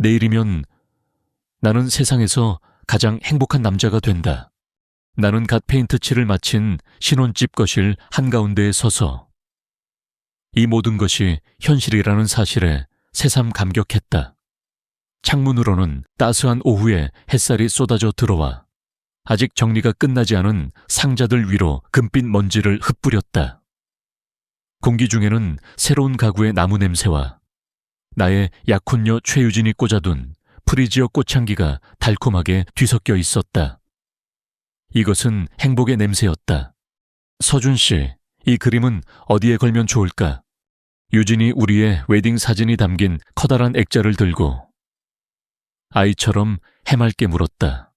내일이면 나는 세상에서 가장 행복한 남자가 된다. 나는 갓 페인트 칠을 마친 신혼집 거실 한가운데에 서서 이 모든 것이 현실이라는 사실에 새삼 감격했다. 창문으로는 따스한 오후에 햇살이 쏟아져 들어와 아직 정리가 끝나지 않은 상자들 위로 금빛 먼지를 흩뿌렸다. 공기 중에는 새로운 가구의 나무 냄새와 나의 약혼녀 최유진이 꽂아둔 프리지어 꽃향기가 달콤하게 뒤섞여 있었다. 이것은 행복의 냄새였다. 서준 씨, 이 그림은 어디에 걸면 좋을까? 유진이 우리의 웨딩 사진이 담긴 커다란 액자를 들고 아이처럼 해맑게 물었다.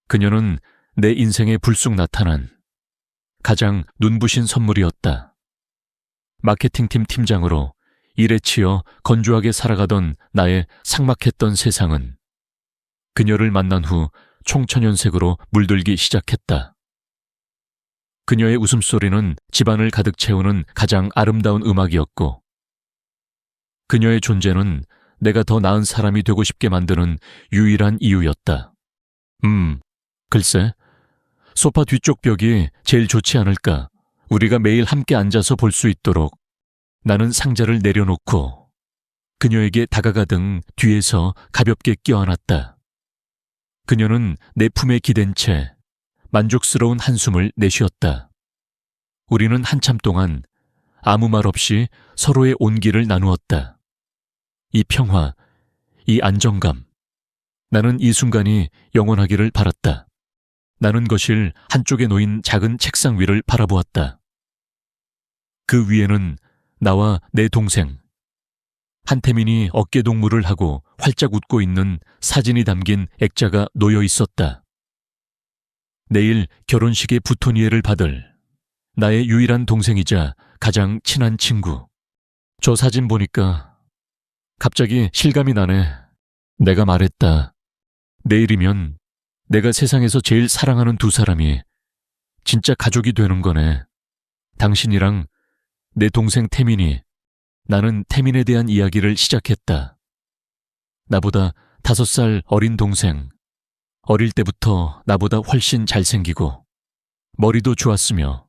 그녀는 내 인생에 불쑥 나타난 가장 눈부신 선물이었다. 마케팅팀 팀장으로 일에 치여 건조하게 살아가던 나의 삭막했던 세상은 그녀를 만난 후 총천연색으로 물들기 시작했다. 그녀의 웃음소리는 집안을 가득 채우는 가장 아름다운 음악이었고 그녀의 존재는 내가 더 나은 사람이 되고 싶게 만드는 유일한 이유였다. 글쎄, 소파 뒤쪽 벽이 제일 좋지 않을까? 우리가 매일 함께 앉아서 볼 수 있도록. 나는 상자를 내려놓고 그녀에게 다가가등 뒤에서 가볍게 껴안았다. 그녀는 내 품에 기댄 채 만족스러운 한숨을 내쉬었다. 우리는 한참 동안 아무 말 없이 서로의 온기를 나누었다. 이 평화, 이 안정감. 나는 이 순간이 영원하기를 바랐다. 나는 거실 한쪽에 놓인 작은 책상 위를 바라보았다. 그 위에는 나와 내 동생, 한태민이 어깨동무를 하고 활짝 웃고 있는 사진이 담긴 액자가 놓여 있었다. 내일 결혼식의 부토니에를 받을 나의 유일한 동생이자 가장 친한 친구. 저 사진 보니까 갑자기 실감이 나네. 내가 말했다. 내일이면 내가 세상에서 제일 사랑하는 두 사람이 진짜 가족이 되는 거네. 당신이랑 내 동생 태민이. 나는 태민에 대한 이야기를 시작했다. 나보다 5살 어린 동생. 어릴 때부터 나보다 훨씬 잘생기고 머리도 좋았으며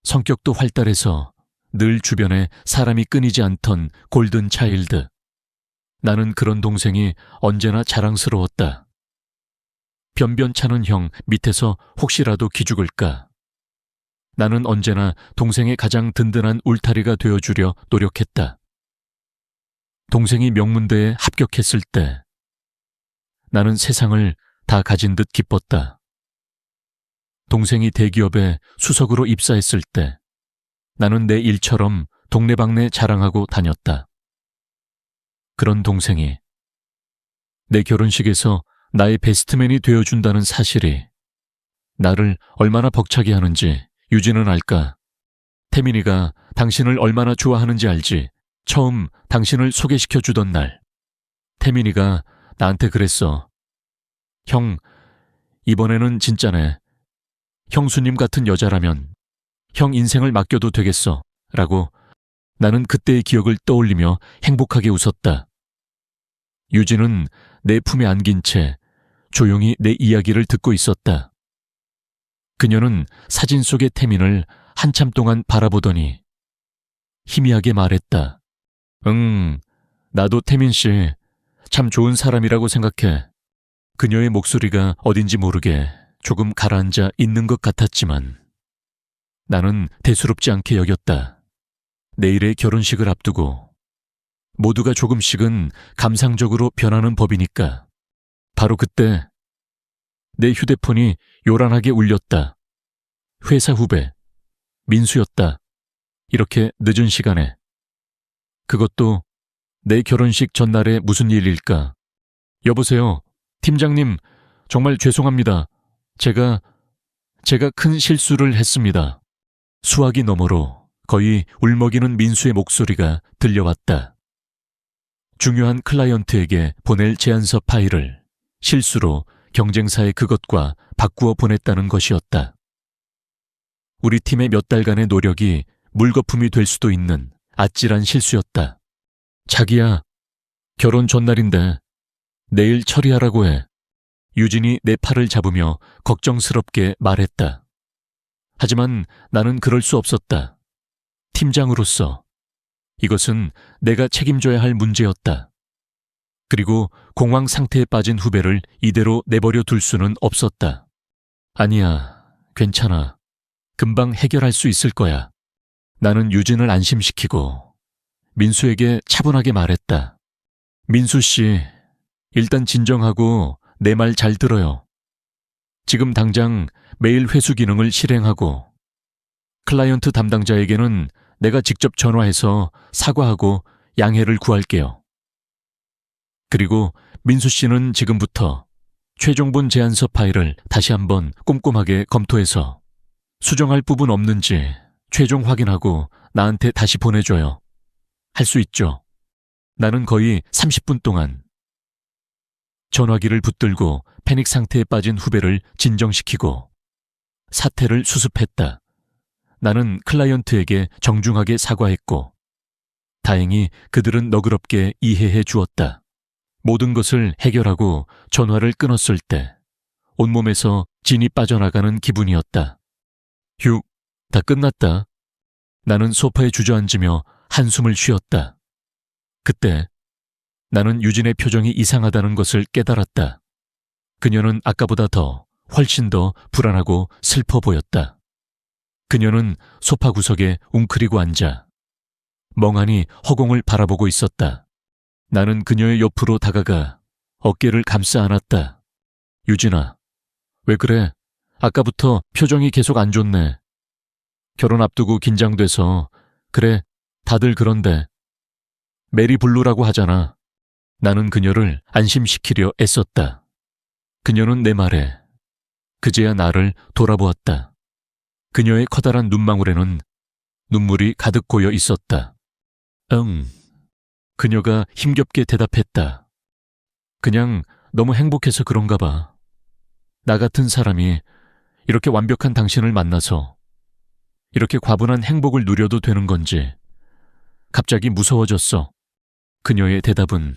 성격도 활달해서 늘 주변에 사람이 끊이지 않던 골든 차일드. 나는 그런 동생이 언제나 자랑스러웠다. 변변찮은 형 밑에서 혹시라도 기죽을까. 나는 언제나 동생의 가장 든든한 울타리가 되어주려 노력했다. 동생이 명문대에 합격했을 때 나는 세상을 다 가진 듯 기뻤다. 동생이 대기업에 수석으로 입사했을 때 나는 내 일처럼 동네방네 자랑하고 다녔다. 그런 동생이 내 결혼식에서 나의 베스트맨이 되어준다는 사실이 나를 얼마나 벅차게 하는지 유진은 알까? 태민이가 당신을 얼마나 좋아하는지 알지? 처음 당신을 소개시켜주던 날 태민이가 나한테 그랬어. 형, 이번에는 진짜네. 형수님 같은 여자라면 형 인생을 맡겨도 되겠어. 라고. 나는 그때의 기억을 떠올리며 행복하게 웃었다. 유진은 내 품에 안긴 채 조용히 내 이야기를 듣고 있었다. 그녀는 사진 속의 태민을 한참 동안 바라보더니 희미하게 말했다. 나도 태민 씨 참 좋은 사람이라고 생각해. 그녀의 목소리가 어딘지 모르게 조금 가라앉아 있는 것 같았지만 나는 대수롭지 않게 여겼다. 내일의 결혼식을 앞두고 모두가 조금씩은 감상적으로 변하는 법이니까. 바로 그때 내 휴대폰이 요란하게 울렸다. 회사 후배, 민수였다. 이렇게 늦은 시간에. 그것도 내 결혼식 전날에 무슨 일일까? 여보세요. 팀장님, 정말 죄송합니다. 제가 큰 실수를 했습니다. 수화기 너머로 거의 울먹이는 민수의 목소리가 들려왔다. 중요한 클라이언트에게 보낼 제안서 파일을 실수로 경쟁사에 그것과 바꾸어 보냈다는 것이었다. 우리 팀의 몇 달간의 노력이 물거품이 될 수도 있는 아찔한 실수였다. 자기야, 결혼 전날인데 내일 처리하라고 해. 유진이 내 팔을 잡으며 걱정스럽게 말했다. 하지만 나는 그럴 수 없었다. 팀장으로서 이것은 내가 책임져야 할 문제였다. 그리고 공황 상태에 빠진 후배를 이대로 내버려 둘 수는 없었다. 아니야, 괜찮아. 금방 해결할 수 있을 거야. 나는 유진을 안심시키고 민수에게 차분하게 말했다. 민수 씨, 일단 진정하고 내 말 잘 들어요. 지금 당장 메일 회수 기능을 실행하고 클라이언트 담당자에게는 내가 직접 전화해서 사과하고 양해를 구할게요. 그리고 민수 씨는 지금부터 최종본 제안서 파일을 다시 한번 꼼꼼하게 검토해서 수정할 부분 없는지 최종 확인하고 나한테 다시 보내줘요. 할 수 있죠? 나는 거의 30분 동안 전화기를 붙들고 패닉 상태에 빠진 후배를 진정시키고 사태를 수습했다. 나는 클라이언트에게 정중하게 사과했고 다행히 그들은 너그럽게 이해해 주었다. 모든 것을 해결하고 전화를 끊었을 때 온몸에서 진이 빠져나가는 기분이었다. 휴, 다 끝났다. 나는 소파에 주저앉으며 한숨을 쉬었다. 그때 나는 유진의 표정이 이상하다는 것을 깨달았다. 그녀는 아까보다 훨씬 더 불안하고 슬퍼 보였다. 그녀는 소파 구석에 웅크리고 앉아 멍하니 허공을 바라보고 있었다. 나는 그녀의 옆으로 다가가 어깨를 감싸 안았다. 유진아, 왜 그래? 아까부터 표정이 계속 안 좋네. 결혼 앞두고 긴장돼서. 그래, 다들 그런데. 메리 블루라고 하잖아. 나는 그녀를 안심시키려 애썼다. 그녀는 내 말에 그제야 나를 돌아보았다. 그녀의 커다란 눈망울에는 눈물이 가득 고여 있었다. 응. 그녀가 힘겹게 대답했다. 그냥 너무 행복해서 그런가 봐. 나 같은 사람이 이렇게 완벽한 당신을 만나서 이렇게 과분한 행복을 누려도 되는 건지 갑자기 무서워졌어. 그녀의 대답은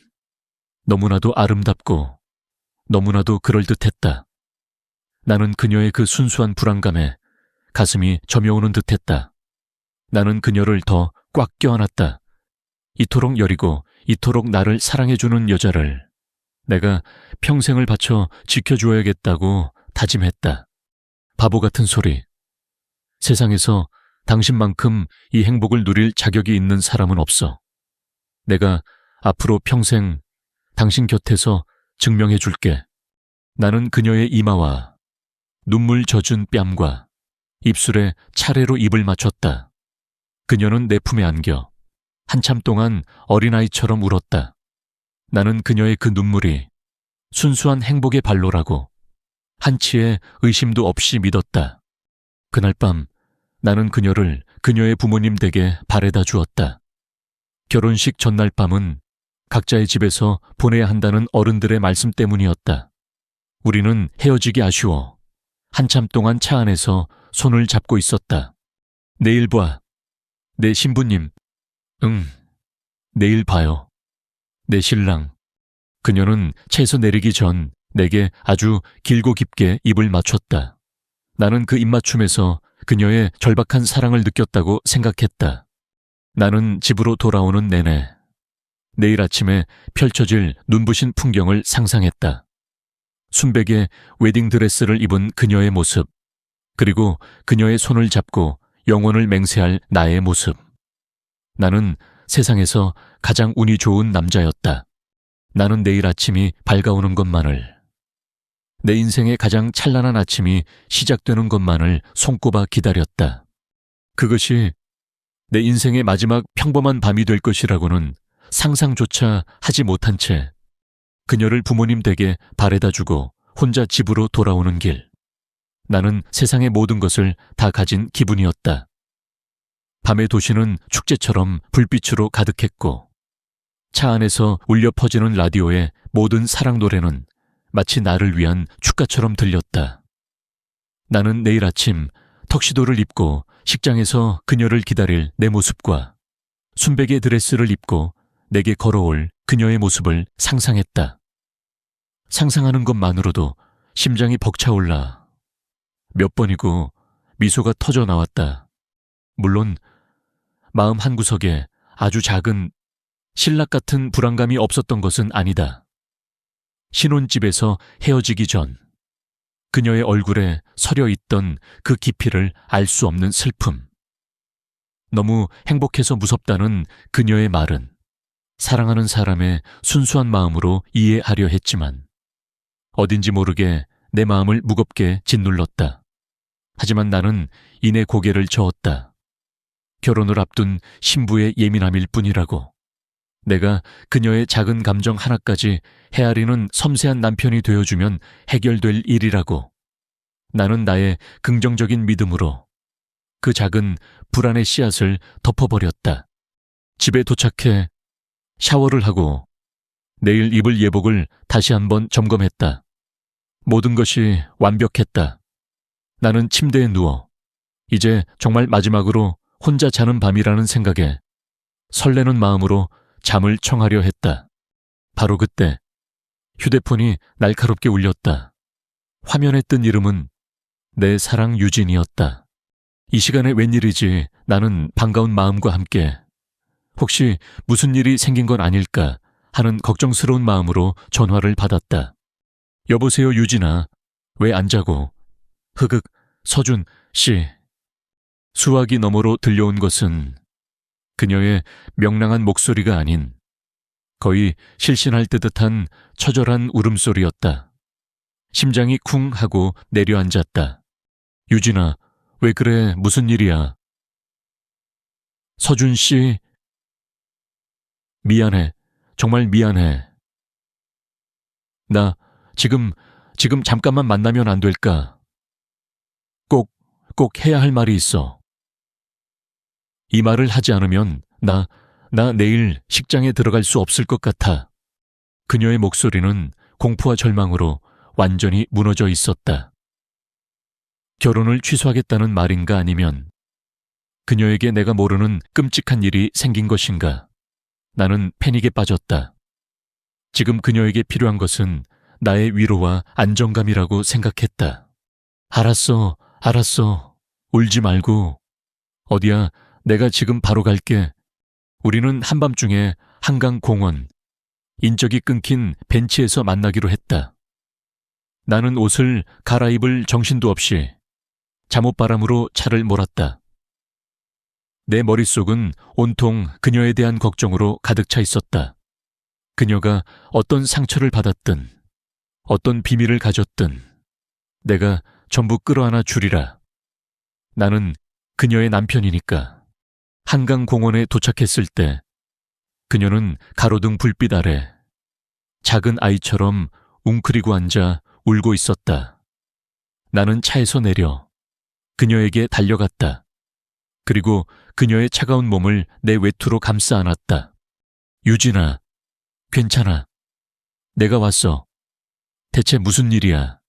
너무나도 아름답고 너무나도 그럴듯했다. 나는 그녀의 그 순수한 불안감에 가슴이 저며오는 듯했다. 나는 그녀를 더 꽉 껴안았다. 이토록 여리고 이토록 나를 사랑해주는 여자를 내가 평생을 바쳐 지켜주어야겠다고 다짐했다. 바보 같은 소리. 세상에서 당신만큼 이 행복을 누릴 자격이 있는 사람은 없어. 내가 앞으로 평생 당신 곁에서 증명해 줄게. 나는 그녀의 이마와 눈물 젖은 뺨과 입술에 차례로 입을 맞췄다. 그녀는 내 품에 안겨 한참 동안 어린아이처럼 울었다. 나는 그녀의 그 눈물이 순수한 행복의 발로라고 한치의 의심도 없이 믿었다. 그날 밤 나는 그녀를 그녀의 부모님 댁에 바래다 주었다. 결혼식 전날 밤은 각자의 집에서 보내야 한다는 어른들의 말씀 때문이었다. 우리는 헤어지기 아쉬워 한참 동안 차 안에서 손을 잡고 있었다. 내일 봐. 내 신부님. 응, 내일 봐요. 내 신랑. 그녀는 차에서 내리기 전 내게 아주 길고 깊게 입을 맞췄다. 나는 그 입맞춤에서 그녀의 절박한 사랑을 느꼈다고 생각했다. 나는 집으로 돌아오는 내내 내일 아침에 펼쳐질 눈부신 풍경을 상상했다. 순백의 웨딩드레스를 입은 그녀의 모습, 그리고 그녀의 손을 잡고 영혼을 맹세할 나의 모습. 나는 세상에서 가장 운이 좋은 남자였다. 나는 내일 아침이 밝아오는 것만을, 내 인생의 가장 찬란한 아침이 시작되는 것만을 손꼽아 기다렸다. 그것이 내 인생의 마지막 평범한 밤이 될 것이라고는 상상조차 하지 못한 채 그녀를 부모님 댁에 바래다 주고 혼자 집으로 돌아오는 길. 나는 세상의 모든 것을 다 가진 기분이었다. 밤의 도시는 축제처럼 불빛으로 가득했고 차 안에서 울려 퍼지는 라디오의 모든 사랑 노래는 마치 나를 위한 축가처럼 들렸다. 나는 내일 아침 턱시도를 입고 식장에서 그녀를 기다릴 내 모습과 순백의 드레스를 입고 내게 걸어올 그녀의 모습을 상상했다. 상상하는 것만으로도 심장이 벅차올라 몇 번이고 미소가 터져 나왔다. 물론 마음 한구석에 아주 작은 신락 같은 불안감이 없었던 것은 아니다. 신혼집에서 헤어지기 전 그녀의 얼굴에 서려 있던 그 깊이를 알 수 없는 슬픔. 너무 행복해서 무섭다는 그녀의 말은 사랑하는 사람의 순수한 마음으로 이해하려 했지만 어딘지 모르게 내 마음을 무겁게 짓눌렀다. 하지만 나는 이내 고개를 저었다. 결혼을 앞둔 신부의 예민함일 뿐이라고. 내가 그녀의 작은 감정 하나까지 헤아리는 섬세한 남편이 되어주면 해결될 일이라고. 나는 나의 긍정적인 믿음으로 그 작은 불안의 씨앗을 덮어버렸다. 집에 도착해 샤워를 하고 내일 입을 예복을 다시 한번 점검했다. 모든 것이 완벽했다. 나는 침대에 누워 이제 정말 마지막으로 혼자 자는 밤이라는 생각에 설레는 마음으로 잠을 청하려 했다. 바로 그때 휴대폰이 날카롭게 울렸다. 화면에 뜬 이름은 내 사랑 유진이었다. 이 시간에 웬일이지 나는 반가운 마음과 함께 혹시 무슨 일이 생긴 건 아닐까 하는 걱정스러운 마음으로 전화를 받았다. 여보세요 유진아, 왜 안 자고? 흐극, 서준 씨. 수화기 너머로 들려온 것은 그녀의 명랑한 목소리가 아닌 거의 실신할 듯한 처절한 울음소리였다. 심장이 쿵 하고 내려앉았다. 유진아, 왜 그래? 무슨 일이야? 서준 씨, 미안해. 정말 미안해. 나 지금 잠깐만 만나면 안 될까? 꼭 해야 할 말이 있어. 이 말을 하지 않으면 나 내일 식장에 들어갈 수 없을 것 같아. 그녀의 목소리는 공포와 절망으로 완전히 무너져 있었다. 결혼을 취소하겠다는 말인가 아니면 그녀에게 내가 모르는 끔찍한 일이 생긴 것인가. 나는 패닉에 빠졌다. 지금 그녀에게 필요한 것은 나의 위로와 안정감이라고 생각했다. 알았어. 울지 말고. 어디야, 내가 지금 바로 갈게. 우리는 한밤중에 한강 공원, 인적이 끊긴 벤치에서 만나기로 했다. 나는 옷을 갈아입을 정신도 없이 잠옷바람으로 차를 몰았다. 내 머릿속은 온통 그녀에 대한 걱정으로 가득 차 있었다. 그녀가 어떤 상처를 받았든, 어떤 비밀을 가졌든 내가 전부 끌어안아 주리라. 나는 그녀의 남편이니까. 한강 공원에 도착했을 때 그녀는 가로등 불빛 아래 작은 아이처럼 웅크리고 앉아 울고 있었다. 나는 차에서 내려 그녀에게 달려갔다. 그리고 그녀의 차가운 몸을 내 외투로 감싸 안았다. 유진아, 괜찮아. 내가 왔어. 대체 무슨 일이야?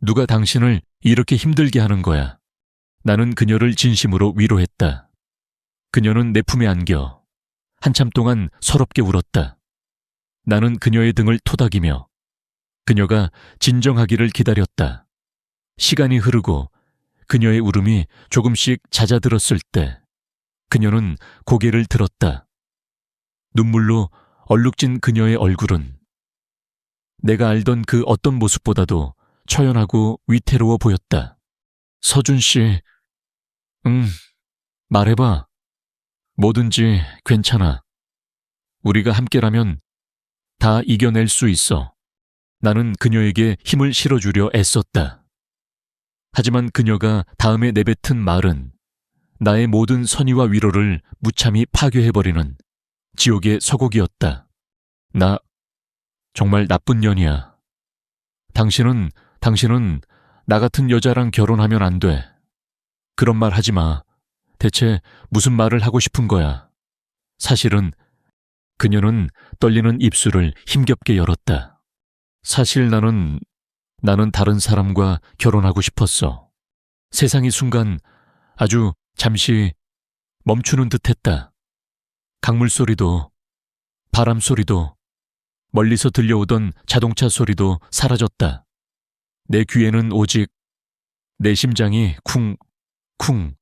누가 당신을 이렇게 힘들게 하는 거야? 나는 그녀를 진심으로 위로했다. 그녀는 내 품에 안겨 한참 동안 서럽게 울었다. 나는 그녀의 등을 토닥이며 그녀가 진정하기를 기다렸다. 시간이 흐르고 그녀의 울음이 조금씩 잦아들었을 때 그녀는 고개를 들었다. 눈물로 얼룩진 그녀의 얼굴은 내가 알던 그 어떤 모습보다도 처연하고 위태로워 보였다. 서준 씨, 말해봐. 뭐든지 괜찮아. 우리가 함께라면 다 이겨낼 수 있어. 나는 그녀에게 힘을 실어주려 애썼다. 하지만 그녀가 다음에 내뱉은 말은 나의 모든 선의와 위로를 무참히 파괴해버리는 지옥의 서곡이었다. 나 정말 나쁜 년이야. 당신은 나 같은 여자랑 결혼하면 안 돼. 그런 말 하지 마. 대체 무슨 말을 하고 싶은 거야? 사실은 그녀는 떨리는 입술을 힘겹게 열었다. 사실 나는 다른 사람과 결혼하고 싶었어. 세상이 순간 아주 잠시 멈추는 듯했다. 강물 소리도 바람 소리도 멀리서 들려오던 자동차 소리도 사라졌다. 내 귀에는 오직 내 심장이 쿵, 쿵,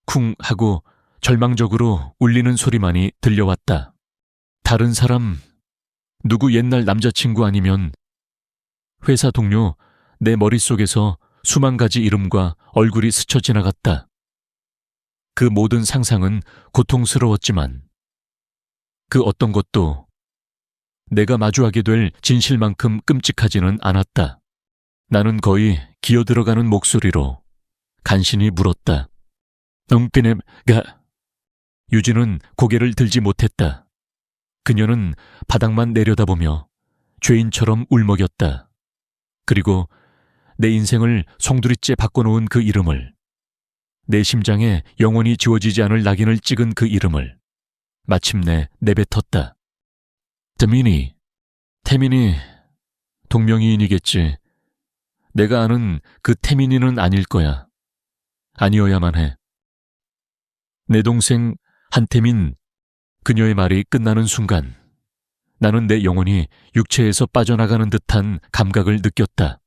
쿵 하고 절망적으로 울리는 소리만이 들려왔다. 다른 사람, 누구 옛날 남자친구 아니면 회사 동료, 내 머릿속에서 수만 가지 이름과 얼굴이 스쳐 지나갔다. 그 모든 상상은 고통스러웠지만 그 어떤 것도 내가 마주하게 될 진실만큼 끔찍하지는 않았다. 나는 거의 기어들어가는 목소리로 간신히 물었다. 응피네가. 유진은 고개를 들지 못했다. 그녀는 바닥만 내려다보며 죄인처럼 울먹였다. 그리고 내 인생을 송두리째 바꿔놓은 그 이름을, 내 심장에 영원히 지워지지 않을 낙인을 찍은 그 이름을 마침내 내뱉었다. 태민이 동명이인이겠지. 내가 아는 그 태민이는 아닐 거야. 아니어야만 해. 내 동생 한태민. 그녀의 말이 끝나는 순간 나는 내 영혼이 육체에서 빠져나가는 듯한 감각을 느꼈다.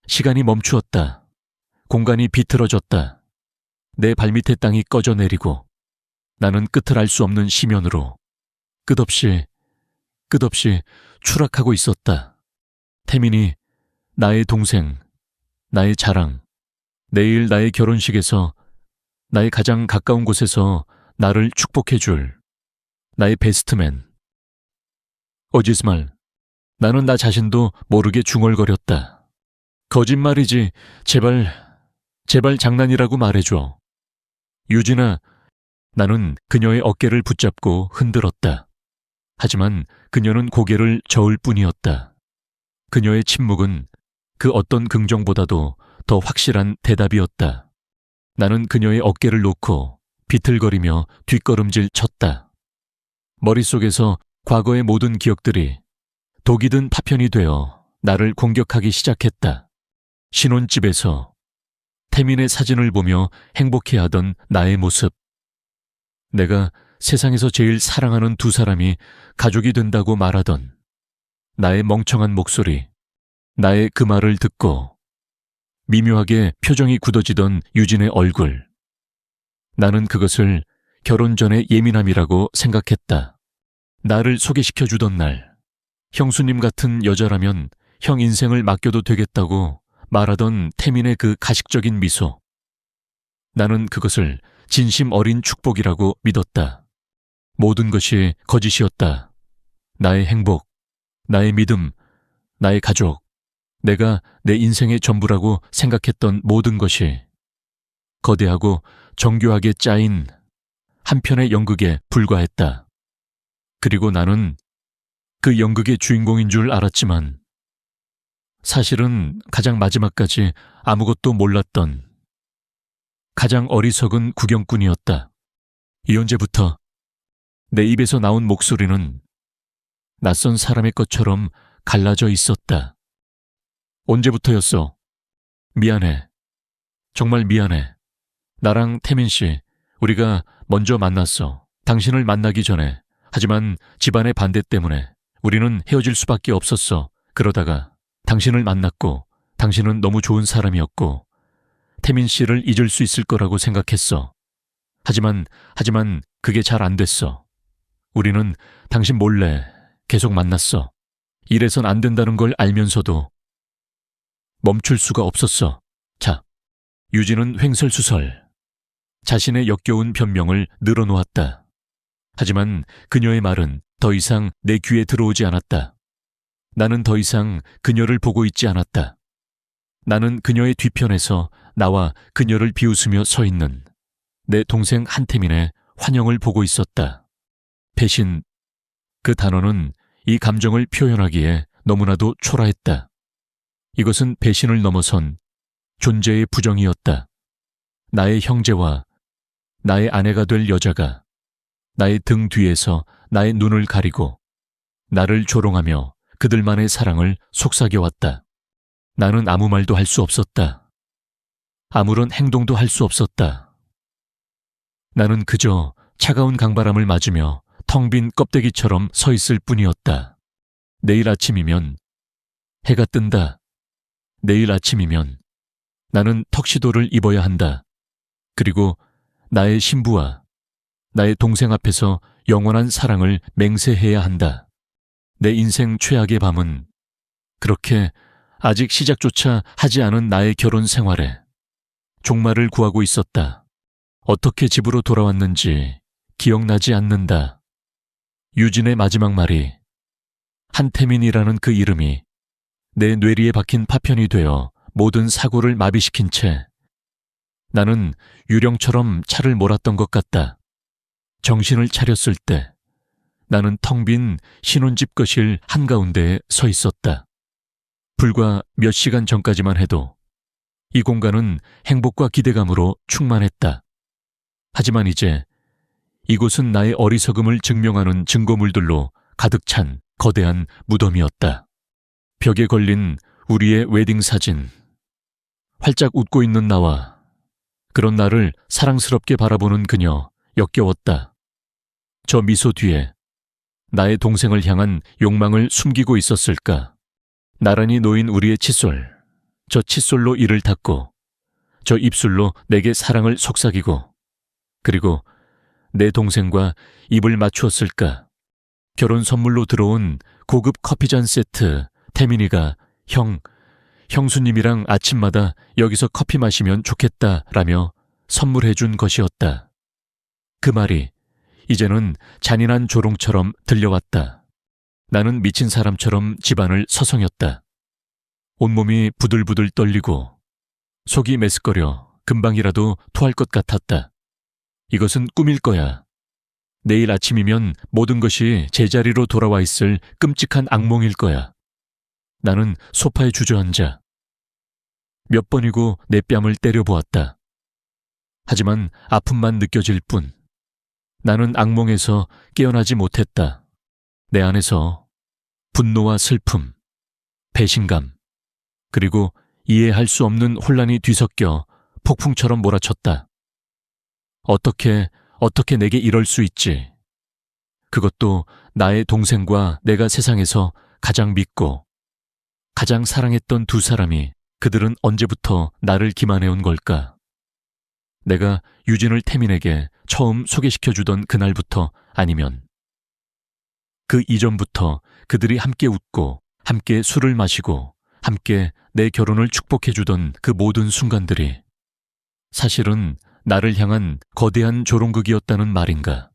시간이 멈추었다. 공간이 비틀어졌다. 내 발밑의 땅이 꺼져 내리고 나는 끝을 알 수 없는 심연으로 끝없이 추락하고 있었다. 태민이 나의 동생, 나의 자랑, 내일 나의 결혼식에서 나의 가장 가까운 곳에서 나를 축복해줄 나의 베스트맨. 어짓말. 나는 나 자신도 모르게 중얼거렸다. 거짓말이지. 제발 장난이라고 말해줘. 유진아. 나는 그녀의 어깨를 붙잡고 흔들었다. 하지만 그녀는 고개를 저을 뿐이었다. 그녀의 침묵은 그 어떤 긍정보다도 더 확실한 대답이었다. 나는 그녀의 어깨를 놓고 비틀거리며 뒷걸음질 쳤다. 머릿속에서 과거의 모든 기억들이 독이 든 파편이 되어 나를 공격하기 시작했다. 신혼집에서 태민의 사진을 보며 행복해하던 나의 모습. 내가 세상에서 제일 사랑하는 두 사람이 가족이 된다고 말하던 나의 멍청한 목소리, 나의 그 말을 듣고 미묘하게 표정이 굳어지던 유진의 얼굴. 나는 그것을 결혼 전의 예민함이라고 생각했다. 나를 소개시켜주던 날, 형수님 같은 여자라면 형 인생을 맡겨도 되겠다고 말하던 태민의 그 가식적인 미소. 나는 그것을 진심 어린 축복이라고 믿었다. 모든 것이 거짓이었다. 나의 행복, 나의 믿음, 나의 가족, 내가 내 인생의 전부라고 생각했던 모든 것이 거대하고 정교하게 짜인 한 편의 연극에 불과했다. 그리고 나는 그 연극의 주인공인 줄 알았지만 사실은 가장 마지막까지 아무것도 몰랐던 가장 어리석은 구경꾼이었다. 이 언제부터 내 입에서 나온 목소리는 낯선 사람의 것처럼 갈라져 있었다. 언제부터였어? 미안해. 정말 미안해. 나랑 태민 씨, 우리가 먼저 만났어. 당신을 만나기 전에. 하지만 집안의 반대 때문에 우리는 헤어질 수밖에 없었어. 그러다가 당신을 만났고 당신은 너무 좋은 사람이었고 태민 씨를 잊을 수 있을 거라고 생각했어. 하지만 그게 잘 안 됐어. 우리는 당신 몰래 계속 만났어. 이래선 안 된다는 걸 알면서도 멈출 수가 없었어. 자, 유진은 횡설수설 자신의 역겨운 변명을 늘어놓았다. 하지만 그녀의 말은 더 이상 내 귀에 들어오지 않았다. 나는 더 이상 그녀를 보고 있지 않았다. 나는 그녀의 뒤편에서 나와 그녀를 비웃으며 서 있는 내 동생 한태민의 환영을 보고 있었다. 배신, 그 단어는 이 감정을 표현하기에 너무나도 초라했다. 이것은 배신을 넘어선 존재의 부정이었다. 나의 형제와 나의 아내가 될 여자가 나의 등 뒤에서 나의 눈을 가리고 나를 조롱하며 그들만의 사랑을 속삭여왔다. 나는 아무 말도 할 수 없었다. 아무런 행동도 할 수 없었다. 나는 그저 차가운 강바람을 맞으며 텅 빈 껍데기처럼 서 있을 뿐이었다. 내일 아침이면 해가 뜬다. 내일 아침이면 나는 턱시도를 입어야 한다. 그리고 나의 신부와 나의 동생 앞에서 영원한 사랑을 맹세해야 한다. 내 인생 최악의 밤은 그렇게 아직 시작조차 하지 않은 나의 결혼 생활에 종말을 구하고 있었다. 어떻게 집으로 돌아왔는지 기억나지 않는다. 유진의 마지막 말이 한태민이라는 그 이름이 내 뇌리에 박힌 파편이 되어 모든 사고를 마비시킨 채 나는 유령처럼 차를 몰았던 것 같다. 정신을 차렸을 때 나는 텅 빈 신혼집 거실 한가운데에 서 있었다. 불과 몇 시간 전까지만 해도 이 공간은 행복과 기대감으로 충만했다. 하지만 이제 이곳은 나의 어리석음을 증명하는 증거물들로 가득 찬 거대한 무덤이었다. 벽에 걸린 우리의 웨딩 사진, 활짝 웃고 있는 나와 그런 나를 사랑스럽게 바라보는 그녀 역겨웠다. 저 미소 뒤에 나의 동생을 향한 욕망을 숨기고 있었을까? 나란히 놓인 우리의 칫솔, 저 칫솔로 이를 닦고 저 입술로 내게 사랑을 속삭이고 그리고 내 동생과 입을 맞추었을까? 결혼 선물로 들어온 고급 커피잔 세트 태민이가 형수님이랑 아침마다 여기서 커피 마시면 좋겠다라며 선물해준 것이었다. 그 말이 이제는 잔인한 조롱처럼 들려왔다. 나는 미친 사람처럼 집안을 서성였다. 온몸이 부들부들 떨리고 속이 메스꺼려 금방이라도 토할 것 같았다. 이것은 꿈일 거야. 내일 아침이면 모든 것이 제자리로 돌아와 있을 끔찍한 악몽일 거야. 나는 소파에 주저앉아 몇 번이고 내 뺨을 때려보았다. 하지만 아픔만 느껴질 뿐. 나는 악몽에서 깨어나지 못했다. 내 안에서 분노와 슬픔, 배신감, 그리고 이해할 수 없는 혼란이 뒤섞여 폭풍처럼 몰아쳤다. 어떻게 내게 이럴 수 있지? 그것도 나의 동생과 내가 세상에서 가장 믿고 가장 사랑했던 두 사람이 그들은 언제부터 나를 기만해온 걸까? 내가 유진을 태민에게 처음 소개시켜주던 그날부터 아니면 그 이전부터 그들이 함께 웃고 함께 술을 마시고 함께 내 결혼을 축복해주던 그 모든 순간들이 사실은 나를 향한 거대한 조롱극이었다는 말인가?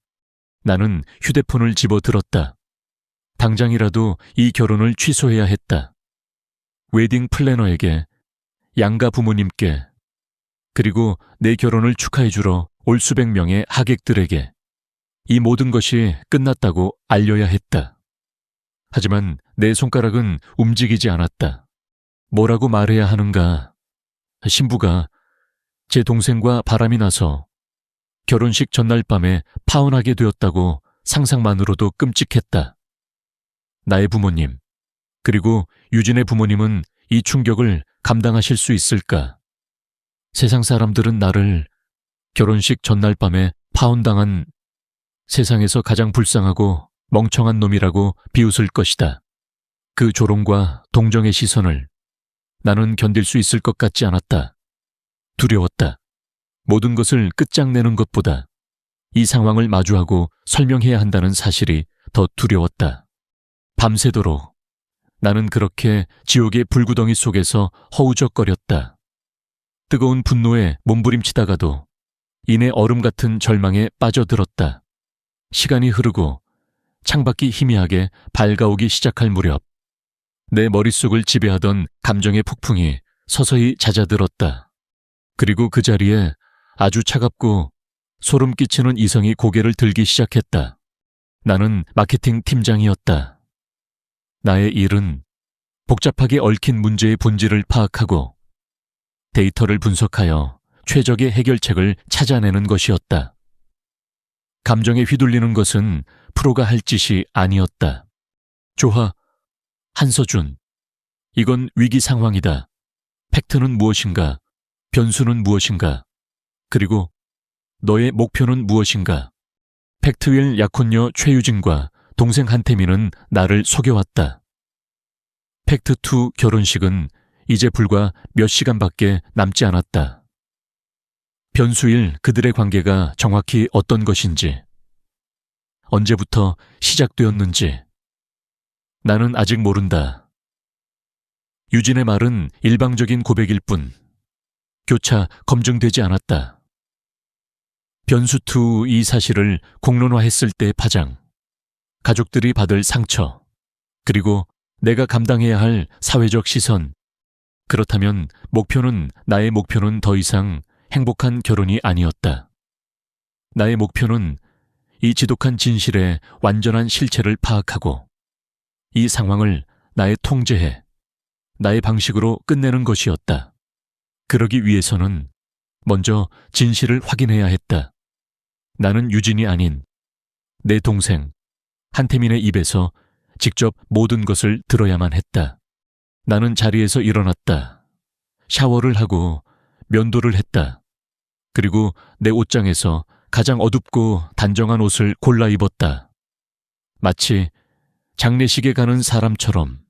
나는 휴대폰을 집어들었다. 당장이라도 이 결혼을 취소해야 했다. 웨딩 플래너에게, 양가 부모님께, 그리고 내 결혼을 축하해주러 올 수백 명의 하객들에게 이 모든 것이 끝났다고 알려야 했다. 하지만 내 손가락은 움직이지 않았다. 뭐라고 말해야 하는가? 신부가 제 동생과 바람이 나서 결혼식 전날 밤에 파혼하게 되었다고 상상만으로도 끔찍했다. 나의 부모님, 그리고 유진의 부모님은 이 충격을 감당하실 수 있을까? 세상 사람들은 나를 결혼식 전날 밤에 파혼당한 세상에서 가장 불쌍하고 멍청한 놈이라고 비웃을 것이다. 그 조롱과 동정의 시선을 나는 견딜 수 있을 것 같지 않았다. 두려웠다. 모든 것을 끝장내는 것보다 이 상황을 마주하고 설명해야 한다는 사실이 더 두려웠다. 밤새도록 나는 그렇게 지옥의 불구덩이 속에서 허우적거렸다. 뜨거운 분노에 몸부림치다가도 이내 얼음 같은 절망에 빠져들었다. 시간이 흐르고 창밖이 희미하게 밝아오기 시작할 무렵 내 머릿속을 지배하던 감정의 폭풍이 서서히 잦아들었다. 그리고 그 자리에 아주 차갑고 소름 끼치는 이성이 고개를 들기 시작했다. 나는 마케팅 팀장이었다. 나의 일은 복잡하게 얽힌 문제의 본질을 파악하고 데이터를 분석하여 최적의 해결책을 찾아내는 것이었다. 감정에 휘둘리는 것은 프로가 할 짓이 아니었다. 조하, 한서준, 이건 위기 상황이다. 팩트는 무엇인가? 변수는 무엇인가? 그리고 너의 목표는 무엇인가? 팩트윌 약혼녀 최유진과 동생 한태민은 나를 속여왔다. 팩트2 결혼식은 이제 불과 몇 시간밖에 남지 않았다. 변수일 그들의 관계가 정확히 어떤 것인지, 언제부터 시작되었는지 나는 아직 모른다. 유진의 말은 일방적인 고백일 뿐 교차 검증되지 않았다. 변수2 이 사실을 공론화했을 때의 파장, 가족들이 받을 상처, 그리고 내가 감당해야 할 사회적 시선, 그렇다면 나의 목표는 더 이상 행복한 결혼이 아니었다. 나의 목표는 이 지독한 진실의 완전한 실체를 파악하고 이 상황을 나의 통제해 나의 방식으로 끝내는 것이었다. 그러기 위해서는 먼저 진실을 확인해야 했다. 나는 유진이 아닌 내 동생 한태민의 입에서 직접 모든 것을 들어야만 했다. 나는 자리에서 일어났다. 샤워를 하고 면도를 했다. 그리고 내 옷장에서 가장 어둡고 단정한 옷을 골라 입었다. 마치 장례식에 가는 사람처럼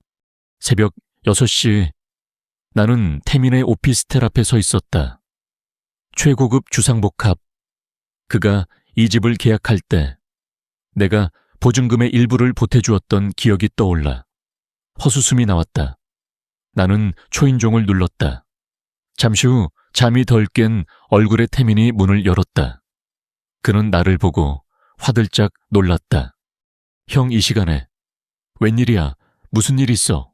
새벽 6시 나는 태민의 오피스텔 앞에 서 있었다. 최고급 주상복합. 그가 이 집을 계약할 때 내가 보증금의 일부를 보태주었던 기억이 떠올라 헛웃음이 나왔다. 나는 초인종을 눌렀다. 잠시 후 잠이 덜 깬 얼굴의 태민이 문을 열었다. 그는 나를 보고 화들짝 놀랐다. 형, 이 시간에. 웬일이야? 무슨 일 있어?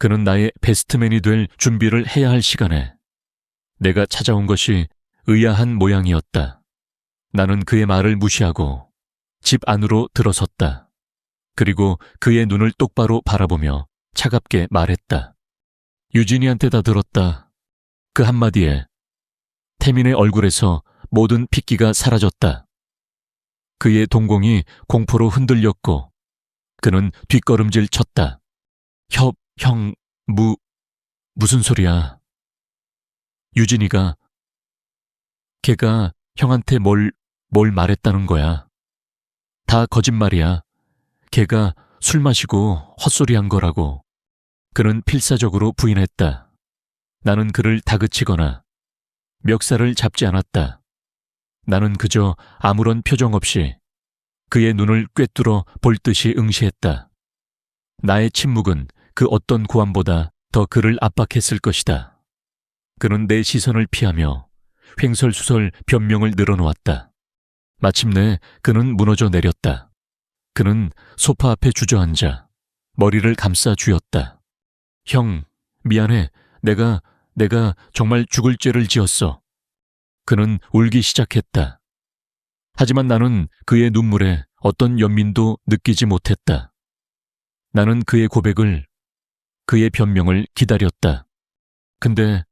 그는 나의 베스트맨이 될 준비를 해야 할 시간에 내가 찾아온 것이 의아한 모양이었다. 나는 그의 말을 무시하고 집 안으로 들어섰다. 그리고 그의 눈을 똑바로 바라보며 차갑게 말했다. 유진이한테 다 들었다. 그 한마디에 태민의 얼굴에서 모든 핏기가 사라졌다. 그의 동공이 공포로 흔들렸고 그는 뒷걸음질 쳤다. 형, 무슨 소리야? 유진이가 걔가 형한테 뭘 말했다는 거야. 다 거짓말이야. 걔가 술 마시고 헛소리한 거라고. 그는 필사적으로 부인했다. 나는 그를 다그치거나 멱살을 잡지 않았다. 나는 그저 아무런 표정 없이 그의 눈을 꿰뚫어 볼 듯이 응시했다. 나의 침묵은 그 어떤 고함보다 더 그를 압박했을 것이다. 그는 내 시선을 피하며 횡설수설 변명을 늘어놓았다. 마침내 그는 무너져 내렸다. 그는 소파 앞에 주저앉아 머리를 감싸 쥐었다. 형, 미안해. 내가 정말 죽을 죄를 지었어. 그는 울기 시작했다. 하지만 나는 그의 눈물에 어떤 연민도 느끼지 못했다. 나는 그의 고백을, 그의 변명을 기다렸다. 근데,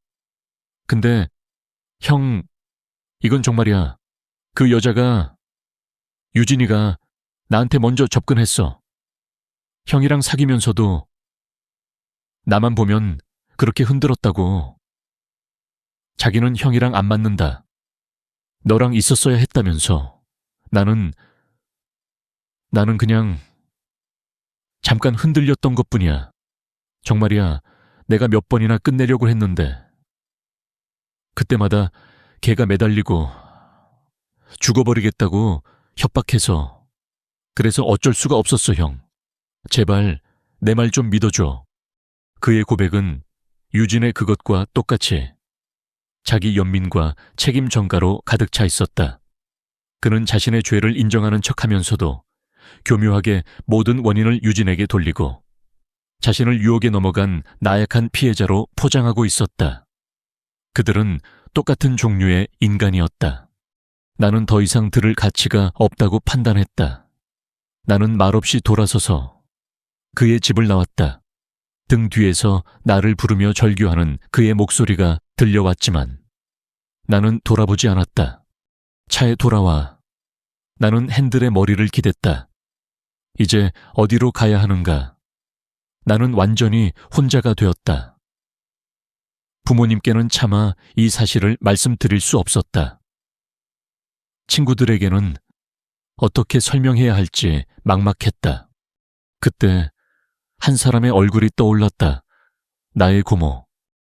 형, 이건 정말이야. 그 여자가, 유진이가 나한테 먼저 접근했어. 형이랑 사귀면서도 나만 보면 그렇게 흔들었다고. 자기는 형이랑 안 맞는다. 너랑 있었어야 했다면서. 나는 그냥 잠깐 흔들렸던 것뿐이야. 정말이야. 내가 몇 번이나 끝내려고 했는데 그때마다 걔가 매달리고 죽어버리겠다고 협박해서. 그래서 어쩔 수가 없었어, 형. 제발 내 말 좀 믿어줘. 그의 고백은 유진의 그것과 똑같이 자기 연민과 책임 전가로 가득 차 있었다. 그는 자신의 죄를 인정하는 척하면서도 교묘하게 모든 원인을 유진에게 돌리고 자신을 유혹에 넘어간 나약한 피해자로 포장하고 있었다. 그들은 똑같은 종류의 인간이었다. 나는 더 이상 들을 가치가 없다고 판단했다. 나는 말없이 돌아서서 그의 집을 나왔다. 등 뒤에서 나를 부르며 절규하는 그의 목소리가 들려왔지만 나는 돌아보지 않았다. 차에 돌아와. 나는 핸들에 머리를 기댔다. 이제 어디로 가야 하는가? 나는 완전히 혼자가 되었다. 부모님께는 차마 이 사실을 말씀드릴 수 없었다. 친구들에게는 어떻게 설명해야 할지 막막했다. 그때 한 사람의 얼굴이 떠올랐다. 나의 고모.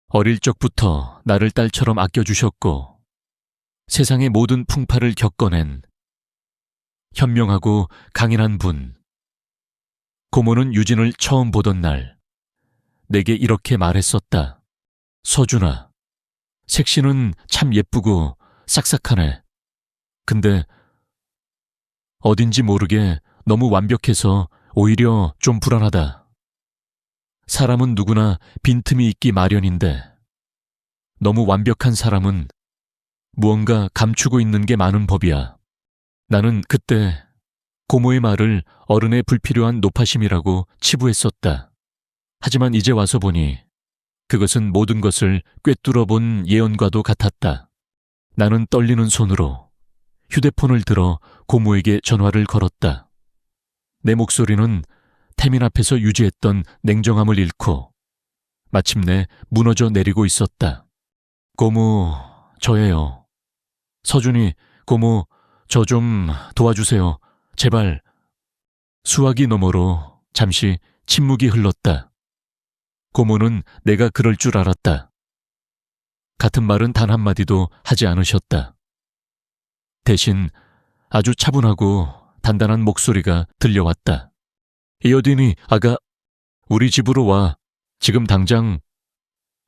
어릴 적부터 나를 딸처럼 아껴주셨고 세상의 모든 풍파를 겪어낸 현명하고 강인한 분. 고모는 유진을 처음 보던 날 내게 이렇게 말했었다. 서준아, 색시는 참 예쁘고 싹싹하네. 근데 어딘지 모르게 너무 완벽해서 오히려 좀 불안하다. 사람은 누구나 빈틈이 있기 마련인데 너무 완벽한 사람은 무언가 감추고 있는 게 많은 법이야. 나는 그때 고모의 말을 어른의 불필요한 노파심이라고 치부했었다. 하지만 이제 와서 보니 그것은 모든 것을 꿰뚫어 본 예언과도 같았다. 나는 떨리는 손으로 휴대폰을 들어 고모에게 전화를 걸었다. 내 목소리는 태민 앞에서 유지했던 냉정함을 잃고 마침내 무너져 내리고 있었다. 고모, 저예요. 서준이, 고모, 저 좀 도와주세요. 제발. 수화기 너머로 잠시 침묵이 흘렀다. 고모는 내가 그럴 줄 알았다. 같은 말은 단 한마디도 하지 않으셨다. 대신 아주 차분하고 단단한 목소리가 들려왔다. 이어디니, 아가, 우리 집으로 와. 지금 당장.